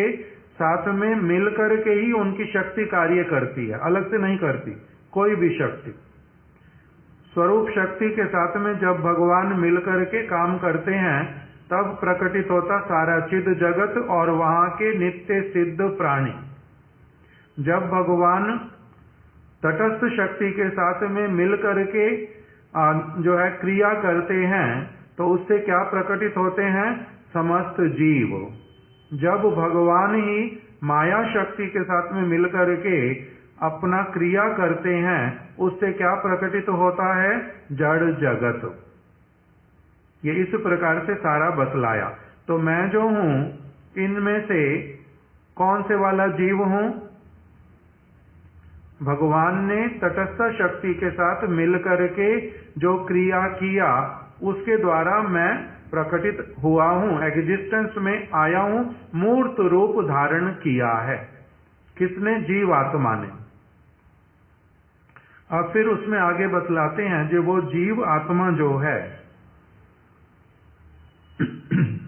साथ में मिलकर के ही उनकी शक्ति कार्य करती है, अलग से नहीं करती कोई भी शक्ति। स्वरूप शक्ति के साथ में जब भगवान मिलकर के काम करते हैं तब प्रकटित होता सारा चिद जगत और वहां के नित्य सिद्ध प्राणी। जब भगवान तटस्थ शक्ति के साथ में मिल करके जो है क्रिया करते हैं तो उससे क्या प्रकटित होते हैं? समस्त जीव। जब भगवान ही माया शक्ति के साथ में मिल करके अपना क्रिया करते हैं उससे क्या प्रकटित होता है? जड़ जगत। ये इस प्रकार से सारा बतलाया। तो मैं जो हूं इनमें से कौन से वाला जीव हूं? भगवान ने तटस्थ शक्ति के साथ मिल करके जो क्रिया किया उसके द्वारा मैं प्रकटित हुआ हूं, एग्जिस्टेंस में आया हूं, मूर्त रूप धारण किया है। किसने? जीवात्मा ने। अब फिर उसमें आगे बतलाते हैं जो वो जीव आत्मा जो है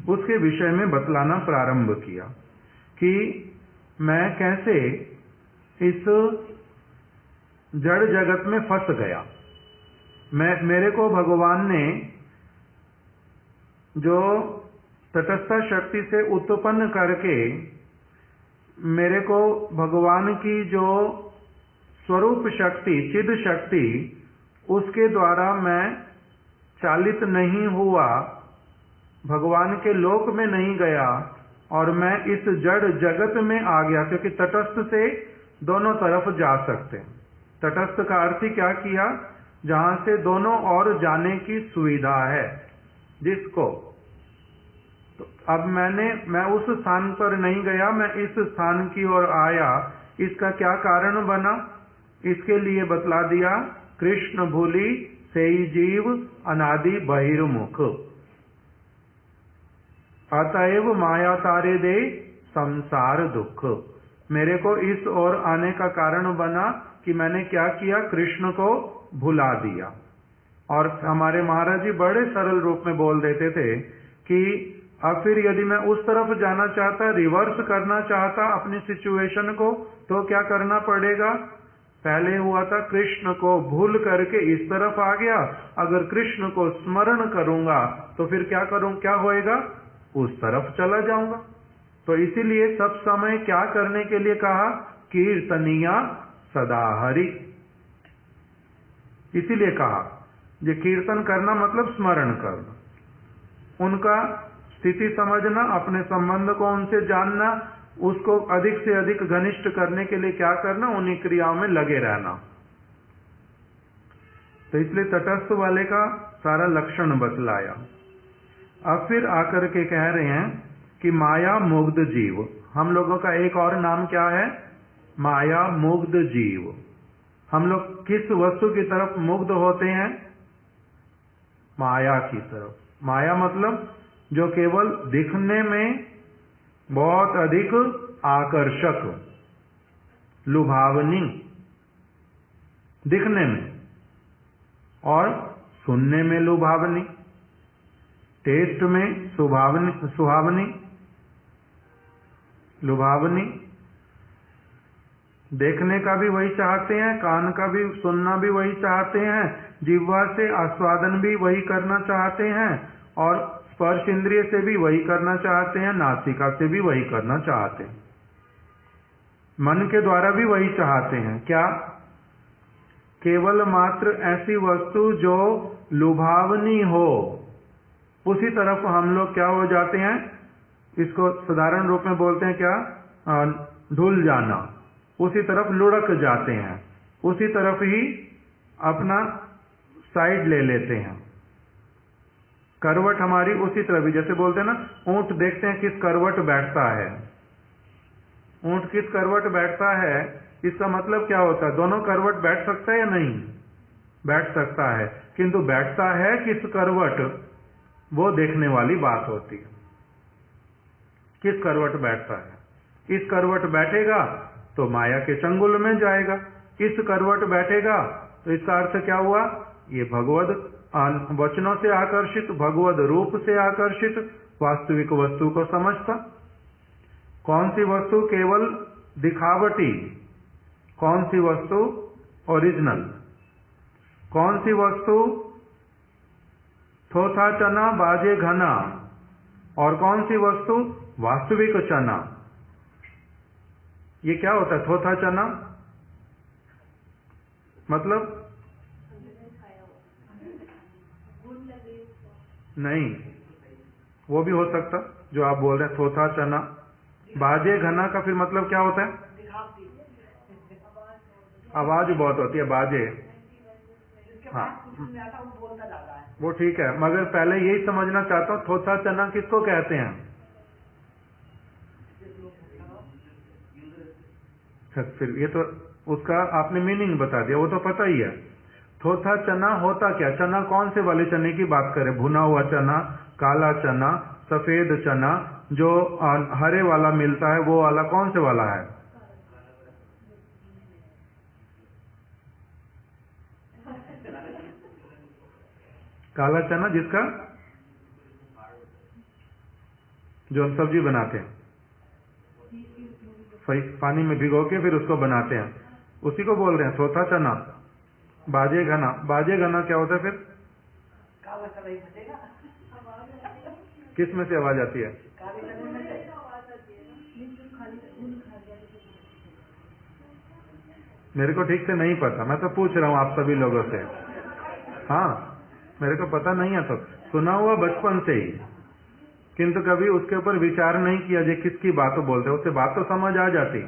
उसके विषय में बतलाना प्रारंभ किया कि मैं कैसे इस जड़ जगत में फंस गया। मेरे को भगवान ने जो तटस्थ शक्ति से उत्पन्न करके मेरे को भगवान की जो स्वरूप शक्ति, चिद शक्ति, उसके द्वारा मैं चालित नहीं हुआ, भगवान के लोक में नहीं गया और मैं इस जड़ जगत में आ गया। क्योंकि तटस्थ से दोनों तरफ जा सकते हैं। तटस्थ का अर्थ ही क्या किया? जहां से दोनों ओर जाने की सुविधा है जिसको। तो अब मैं उस स्थान पर नहीं गया, मैं इस स्थान की ओर आया। इसका क्या कारण बना? इसके लिए बतला दिया कृष्ण भूली सेई जीव अनादि बहिर्मुख, अतएव माया तारे दे संसार दुख। मेरे को इस ओर आने का कारण बना कि मैंने क्या किया? कृष्ण को भुला दिया। और हमारे महाराज जी बड़े सरल रूप में बोल देते थे कि अब फिर यदि मैं उस तरफ जाना चाहता, रिवर्स करना चाहता अपनी सिचुएशन को, तो क्या करना पड़ेगा? पहले हुआ था कृष्ण को भूल करके इस तरफ आ गया, अगर कृष्ण को स्मरण करूंगा तो फिर क्या करूं? क्या होएगा? उस तरफ चला जाऊंगा। तो इसीलिए सब समय क्या करने के लिए कहा? कीर्तनिया सदा हरि। इसीलिए कहा ये कीर्तन करना मतलब स्मरण करना, उनका स्थिति समझना, अपने संबंध को उनसे जानना, उसको अधिक से अधिक घनिष्ठ करने के लिए क्या करना? उन्हीं क्रियाओं में लगे रहना। तो इसलिए तटस्थ वाले का सारा लक्षण बतलाया। अब फिर आकर के कह रहे हैं कि माया मुग्ध जीव। हम लोगों का एक और नाम क्या है? माया मुग्ध जीव। हम लोग किस वस्तु की तरफ मुग्ध होते हैं? माया की तरफ। माया मतलब जो केवल दिखने में बहुत अधिक आकर्षक, लुभावनी, दिखने में और सुनने में लुभावनी, टेस्ट में सुहावनी, लुभावनी, देखने का भी वही चाहते हैं, कान का भी सुनना भी वही चाहते हैं, जिह्वा से आस्वादन भी वही करना चाहते हैं और स्पर्श इंद्रिय से भी वही करना चाहते हैं, नासिका से भी वही करना चाहते हैं, मन के द्वारा भी वही चाहते हैं। क्या? केवल मात्र ऐसी वस्तु जो लुभावनी हो, उसी तरफ हम लोग क्या हो जाते हैं? इसको साधारण रूप में बोलते हैं क्या? ढुल जाना। उसी तरफ लुढ़क जाते हैं, उसी तरफ ही अपना साइड ले लेते हैं। करवट हमारी उसी तरफ ही, जैसे बोलते हैं ना, ऊंट देखते हैं किस करवट बैठता है। ऊंट किस करवट बैठता है, इसका मतलब क्या होता है? दोनों करवट बैठ सकता है या नहीं? बैठ सकता है, किंतु बैठता है किस करवट, वो देखने वाली बात होती है। किस करवट बैठता है? इस करवट बैठेगा तो माया के चंगुल में जाएगा, इस करवट बैठेगा तो इसका अर्थ क्या हुआ? ये भगवद वचनों से आकर्षित, भगवद रूप से आकर्षित, वास्तविक वस्तु को समझता। कौन सी वस्तु केवल दिखावटी, कौन सी वस्तु ओरिजिनल, कौन सी वस्तु थोथा चना बाजे घना, और कौन सी वस्तु? वास्तविक चना। ये क्या होता है थोथा चना? मतलब नहीं, वो भी हो सकता जो आप बोल रहे हैं थोथा चना। बाजे घना का फिर मतलब क्या होता है? आवाज बहुत होती है बाजे। हाँ वो ठीक है, मगर पहले यही समझना चाहता हूँ थोथा चना किसको कहते हैं? फिर ये तो उसका आपने मीनिंग बता दिया, वो तो पता ही है। थोथा चना होता क्या? चना कौन से वाले चने की बात करें? भुना हुआ चना, काला चना, सफेद चना, जो हरे वाला मिलता है वो वाला कौन से वाला है? काला चना जिसका जो हम सब्जी बनाते हैं, पानी में भिगो के फिर उसको बनाते हैं, उसी को बोल रहे हैं थोथा चना। बाजे घना, बाजे घना क्या होता है फिर? किस में से आवाज आती है? मेरे को ठीक से नहीं पता, मैं तो पूछ रहा हूँ आप सभी लोगों से। हाँ मेरे को पता नहीं है, तो सुना हुआ बचपन से ही, किंतु कभी उसके ऊपर विचार नहीं किया जे किसकी बात बोलते। उससे बात तो समझ आ जाती,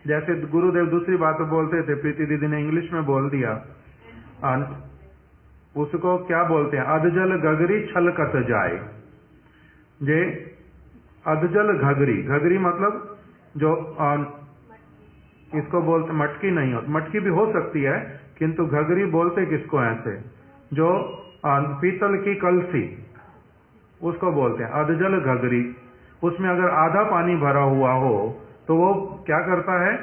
जैसे गुरुदेव दूसरी बात बोलते थे, प्रीति दीदी ने इंग्लिश में बोल दिया, उसको क्या बोलते हैं? अधजल घगरी छलकत जाए। जे अधजल घगरी, घगरी मतलब जो इसको बोलते, मटकी नहीं हो, मटकी भी हो सकती है, किंतु घगरी बोलते किसको? ऐसे जो पीतल की कलसी, उसको बोलते हैं अधजल घगरी। उसमें अगर आधा पानी भरा हुआ हो तो वो क्या करता है,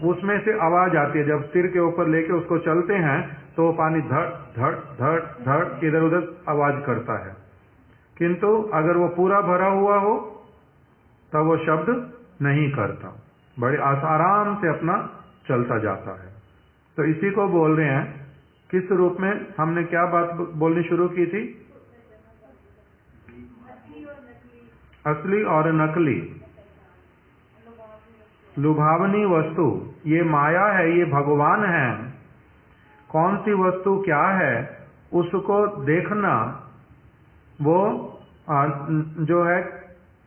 उसमें से आवाज आती है, जब सिर के ऊपर लेके उसको चलते हैं तो वो पानी धड़ धड़ धड़ धड़ इधर उधर आवाज करता है। किंतु अगर वो पूरा भरा हुआ हो तब वो शब्द नहीं करता, बड़े आराम से अपना चलता जाता है। तो इसी को बोल रहे हैं, किस रूप में हमने क्या बात बोलनी शुरू की थी? असली और नकली, लुभावनी वस्तु, ये माया है, ये भगवान है। कौन सी वस्तु क्या है उसको देखना, वो जो है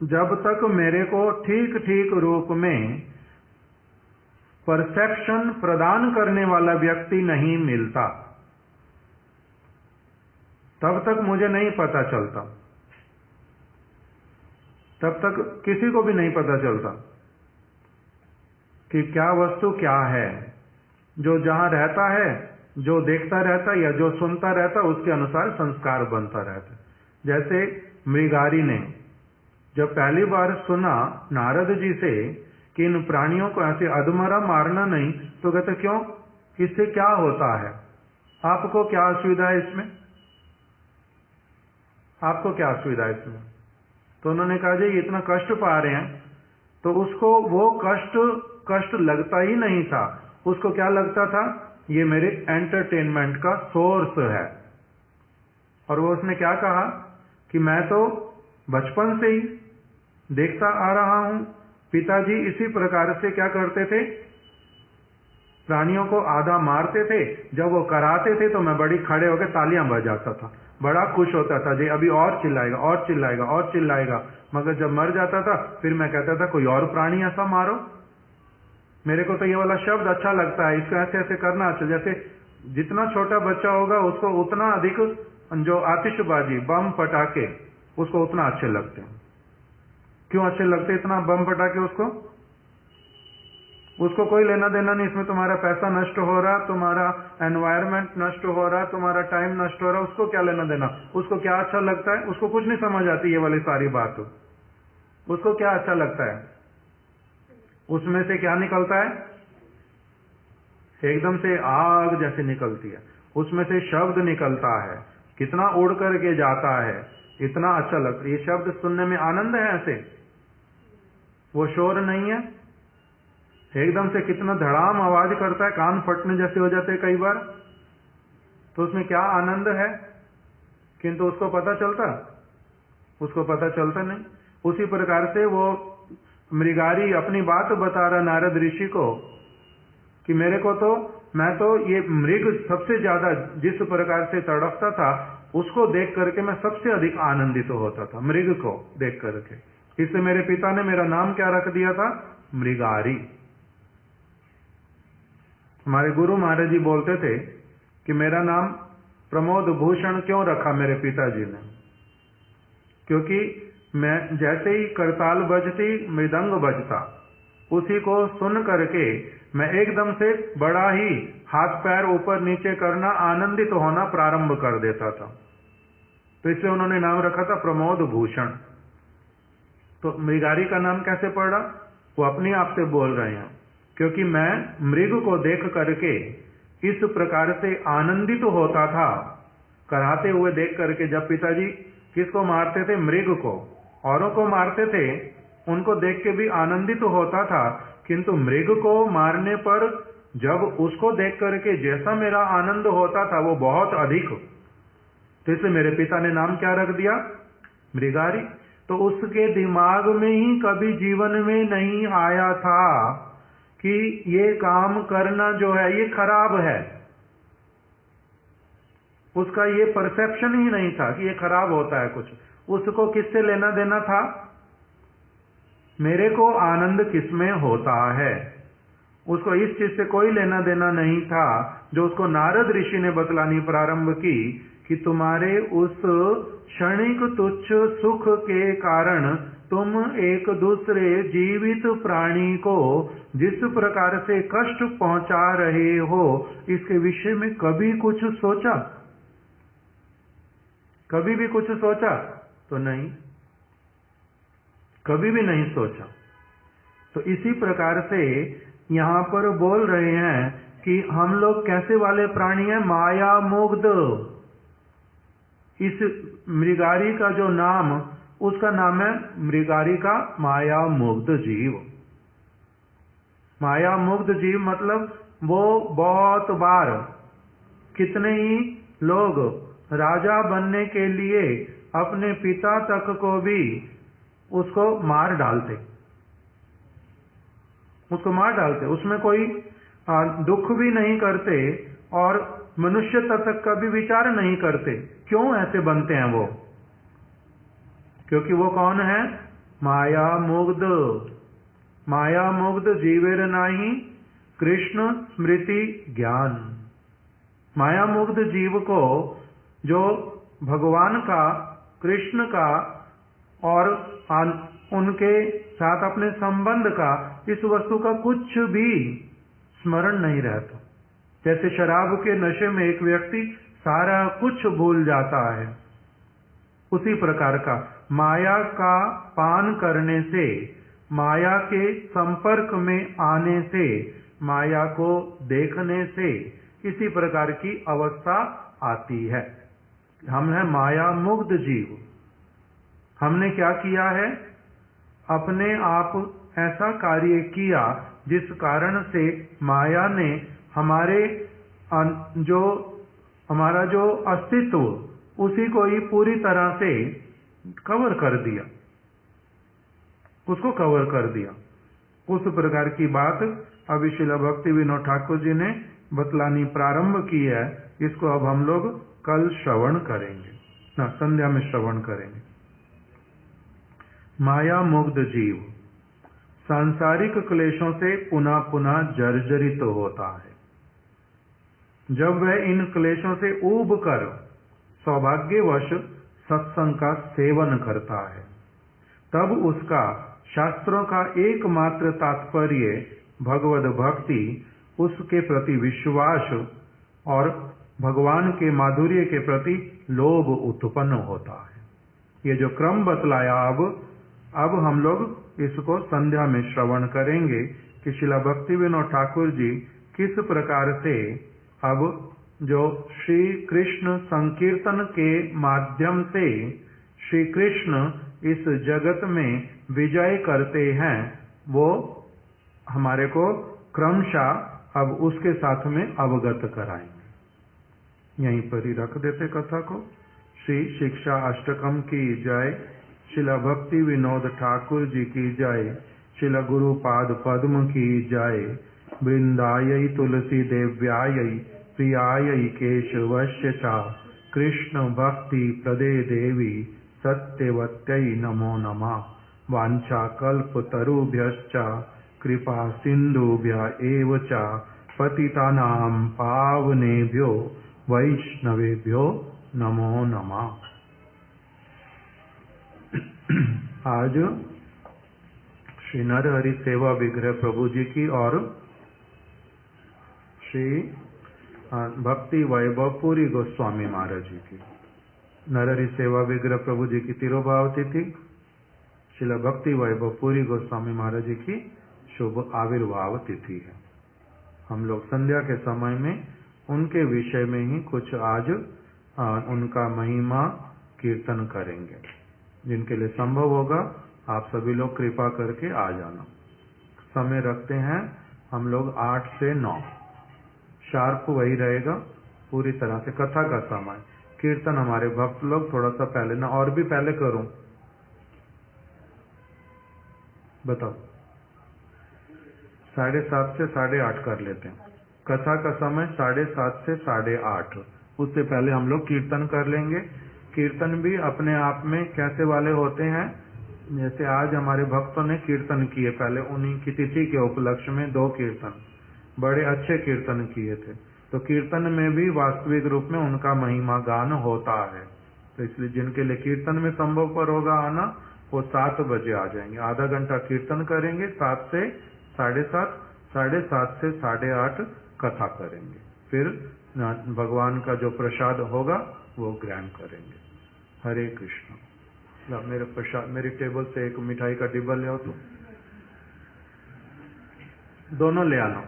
जब तक मेरे को ठीक ठीक रूप में परसेप्शन प्रदान करने वाला व्यक्ति नहीं मिलता तब तक मुझे नहीं पता चलता, तब तक किसी को भी नहीं पता चलता कि क्या वस्तु क्या है। जो जहां रहता है, जो देखता रहता है या जो सुनता रहता है, उसके अनुसार संस्कार बनता रहता है। जैसे मृगारी ने जब पहली बार सुना नारद जी से कि इन प्राणियों को ऐसे अधमरा मारना नहीं, तो कहते क्यों, इससे क्या होता है, आपको क्या असुविधा है इसमें, आपको क्या असुविधा है इसमें? तो उन्होंने कहा जी इतना कष्ट पा रहे हैं, तो उसको वो कष्ट लगता ही नहीं था, उसको क्या लगता था, ये मेरे एंटरटेनमेंट का सोर्स है। और वो उसने क्या कहा कि मैं तो बचपन से ही देखता आ रहा हूं, पिताजी इसी प्रकार से क्या करते थे, प्राणियों को आधा मारते थे, जब वो कराते थे तो मैं बड़ी खड़े होकर तालियां बजाता था, बड़ा खुश होता था जी अभी और चिल्लाएगा और चिल्लाएगा और चिल्लाएगा। मगर जब मर जाता था फिर मैं कहता था कोई और प्राणी ऐसा मारो, मेरे को तो ये वाला शब्द अच्छा लगता है, इसको ऐसे ऐसे करना अच्छा। जैसे जितना छोटा बच्चा होगा उसको उतना अधिक जो आतिशबाजी बम पटाखे उसको उतना अच्छे लगते हैं। क्यों अच्छे लगते इतना बम पटाखे? उसको कोई लेना देना नहीं, इसमें तुम्हारा पैसा नष्ट हो रहा, तुम्हारा एनवायरमेंट नष्ट हो रहा, तुम्हारा टाइम नष्ट हो रहा, उसको क्या लेना देना? उसको क्या अच्छा लगता है? उसको कुछ नहीं समझ आती ये वाली सारी बात। उसको क्या अच्छा लगता है? उसमें से क्या निकलता है? एकदम से आग जैसे निकलती है, उसमें से शब्द निकलता है, कितना उड़ करके जाता है, इतना अच्छा लगता है। ये शब्द सुनने में आनंद है, ऐसे वो शोर नहीं है, एकदम से कितना धड़ाम आवाज करता है, कान फटने जैसे हो जाते हैं कई बार, तो उसमें क्या आनंद है, किंतु उसको पता चलता उसको पता चलता नहीं। उसी प्रकार से वो मृगारी अपनी बात बता रहा नारद ऋषि को कि मेरे को तो, मैं तो ये मृग सबसे ज्यादा जिस प्रकार से तड़पता था उसको देख करके मैं सबसे अधिक आनंदित होता था, मृग को देख करके। इससे मेरे पिता ने मेरा नाम क्या रख दिया था? मृगारी। हमारे गुरु महाराज जी बोलते थे कि मेरा नाम प्रमोद भूषण क्यों रखा मेरे पिताजी ने? क्योंकि मैं जैसे ही करताल बजती मृदंग बजता, उसी को सुन करके मैं एकदम से बड़ा ही हाथ पैर ऊपर नीचे करना, आनंदित होना प्रारंभ कर देता था। तो इसलिए उन्होंने नाम रखा था प्रमोद भूषण। तो मृगारी का नाम कैसे पड़ा? वो अपने आप से बोल रहे हैं, क्योंकि मैं मृग को देख करके इस प्रकार से आनंदित होता था, कराते हुए देख करके। जब पिताजी किसको मारते थे? मृग को। औरों को मारते थे, उनको देख के भी आनंदित होता था, किंतु मृग को मारने पर जब उसको देख करके जैसा मेरा आनंद होता था वो बहुत अधिक। तो इसलिए मेरे पिता ने नाम क्या रख दिया? मृगारी। तो उसके दिमाग में ही कभी जीवन में नहीं आया था कि ये काम करना जो है ये खराब है। उसका ये परसेप्शन ही नहीं था कि ये खराब होता है कुछ। उसको किससे लेना देना था? मेरे को आनंद किसमें होता है, उसको इस चीज से कोई लेना देना नहीं था। जो उसको नारद ऋषि ने बतलानी प्रारंभ की कि तुम्हारे उस क्षणिक तुच्छ सुख के कारण तुम एक दूसरे जीवित प्राणी को जिस प्रकार से कष्ट पहुंचा रहे हो, इसके विषय में कभी कुछ सोचा? कभी भी कुछ सोचा? तो नहीं, कभी भी नहीं सोचा। तो इसी प्रकार से यहां पर बोल रहे हैं कि हम लोग कैसे वाले प्राणी हैं? माया मुग्ध। इस मृगारी का जो नाम, उसका नाम है मृगारी का माया मुग्ध जीव। माया मुग्ध जीव मतलब वो बहुत बार, कितने ही लोग राजा बनने के लिए अपने पिता तक को भी उसको मार डालते, उसको मार डालते, उसमें कोई दुख भी नहीं करते और मनुष्य तक का भी विचार नहीं करते। क्यों ऐसे बनते हैं वो? क्योंकि वो कौन है? माया मुग्ध। माया मुग्ध जीवेर नाही कृष्ण स्मृति ज्ञान। माया मुग्ध जीव को जो भगवान का, कृष्ण का और उनके साथ अपने संबंध का, इस वस्तु का कुछ भी स्मरण नहीं रहता। जैसे शराब के नशे में एक व्यक्ति सारा कुछ भूल जाता है, उसी प्रकार का माया का पान करने से, माया के संपर्क में आने से, माया को देखने से इसी प्रकार की अवस्था आती है। हम हैं माया मुग्ध जीव। हमने क्या किया है? अपने आप ऐसा कार्य किया जिस कारण से माया ने हमारा जो अस्तित्व, उसी को ही पूरी तरह से कवर कर दिया, उसको कवर कर दिया। उस प्रकार की बात अभी श्रील भक्ति विनोद ठाकुर जी ने बतलानी प्रारंभ की है। इसको अब हम लोग कल श्रवण करेंगे, ना संध्या में श्रवण करेंगे। माया मुग्ध जीव सांसारिक क्लेशों से पुनः पुनः जर्जरित होता है। जब वह इन क्लेशों से ऊब कर सौभाग्यवश सत्संग का सेवन करता है, तब उसका शास्त्रों का एकमात्र तात्पर्य भगवद भक्ति, उसके प्रति विश्वास और भगवान के माधुर्य के प्रति लोभ उत्पन्न होता है। ये जो क्रम बतलाया, अब हम लोग इसको संध्या में श्रवण करेंगे कि श्रील भक्ति विनोद ठाकुर जी किस प्रकार से अब जो श्री कृष्ण संकीर्तन के माध्यम से श्री कृष्ण इस जगत में विजय करते हैं, वो हमारे को क्रमशः अब उसके साथ में अवगत कराएंगे। यहीं पर ही रख देते कथा को। श्री शिक्षा अष्टकम की जय। शिला भक्ति विनोद ठाकुर जी की जय। शिला गुरुपाद पद्म की जय। वृंदायै तुलसी देव्यायै प्रियायै केशवस्य च कृष्ण भक्ति प्रदे देवी सत्यवत्यै नमो नमः। वाञ्छाकल्पतरुभ्यश्च कृपा सिन्धुभ्य एव च पतितानां पावनेभ्यो वैष्णवेभ्यो नमो नमः। आज श्री नरहरि सेवा विग्रह प्रभु जी की और श्री भक्ति वैभव पुरी गोस्वामी महाराज जी की। नरहरि सेवा विग्रह प्रभु जी की तिरुभाव तिथि, श्रील भक्ति वैभव पुरी गोस्वामी महाराज जी की शुभ आविर्भाव तिथि है। हम लोग संध्या के समय में उनके विषय में ही कुछ आज उनका महिमा कीर्तन करेंगे। जिनके लिए संभव होगा आप सभी लोग कृपा करके आ जाना। समय रखते हैं हम लोग 8 से 9, शार्प वही रहेगा पूरी तरह से। कथा का समय, कीर्तन हमारे भक्त लोग थोड़ा सा पहले ना, और भी पहले करूं बताओ, 7:30 से 8:30 कर लेते हैं। कथा का समय 7:30 से 8:30, उससे पहले हम लोग कीर्तन कर लेंगे। कीर्तन भी अपने आप में कैसे वाले होते हैं, जैसे आज हमारे भक्तों ने कीर्तन किए, पहले उन्हीं की तिथि के उपलक्ष्य में 2 कीर्तन, बड़े अच्छे कीर्तन किए थे। तो कीर्तन में भी वास्तविक रूप में उनका महिमा गान होता है। तो इसलिए जिनके लिए कीर्तन में संभव पर होगा आना, वो 7 बजे आ जाएंगे। आधा घंटा कीर्तन करेंगे, 7 से 7:30, 7:30 से 8:30 कथा करेंगे। फिर भगवान का जो प्रसाद होगा वो ग्रहण करेंगे। हरे कृष्ण। मेरे प्रसाद, मेरी टेबल से एक मिठाई का डिब्बा ले आओ, तो दोनों ले आना।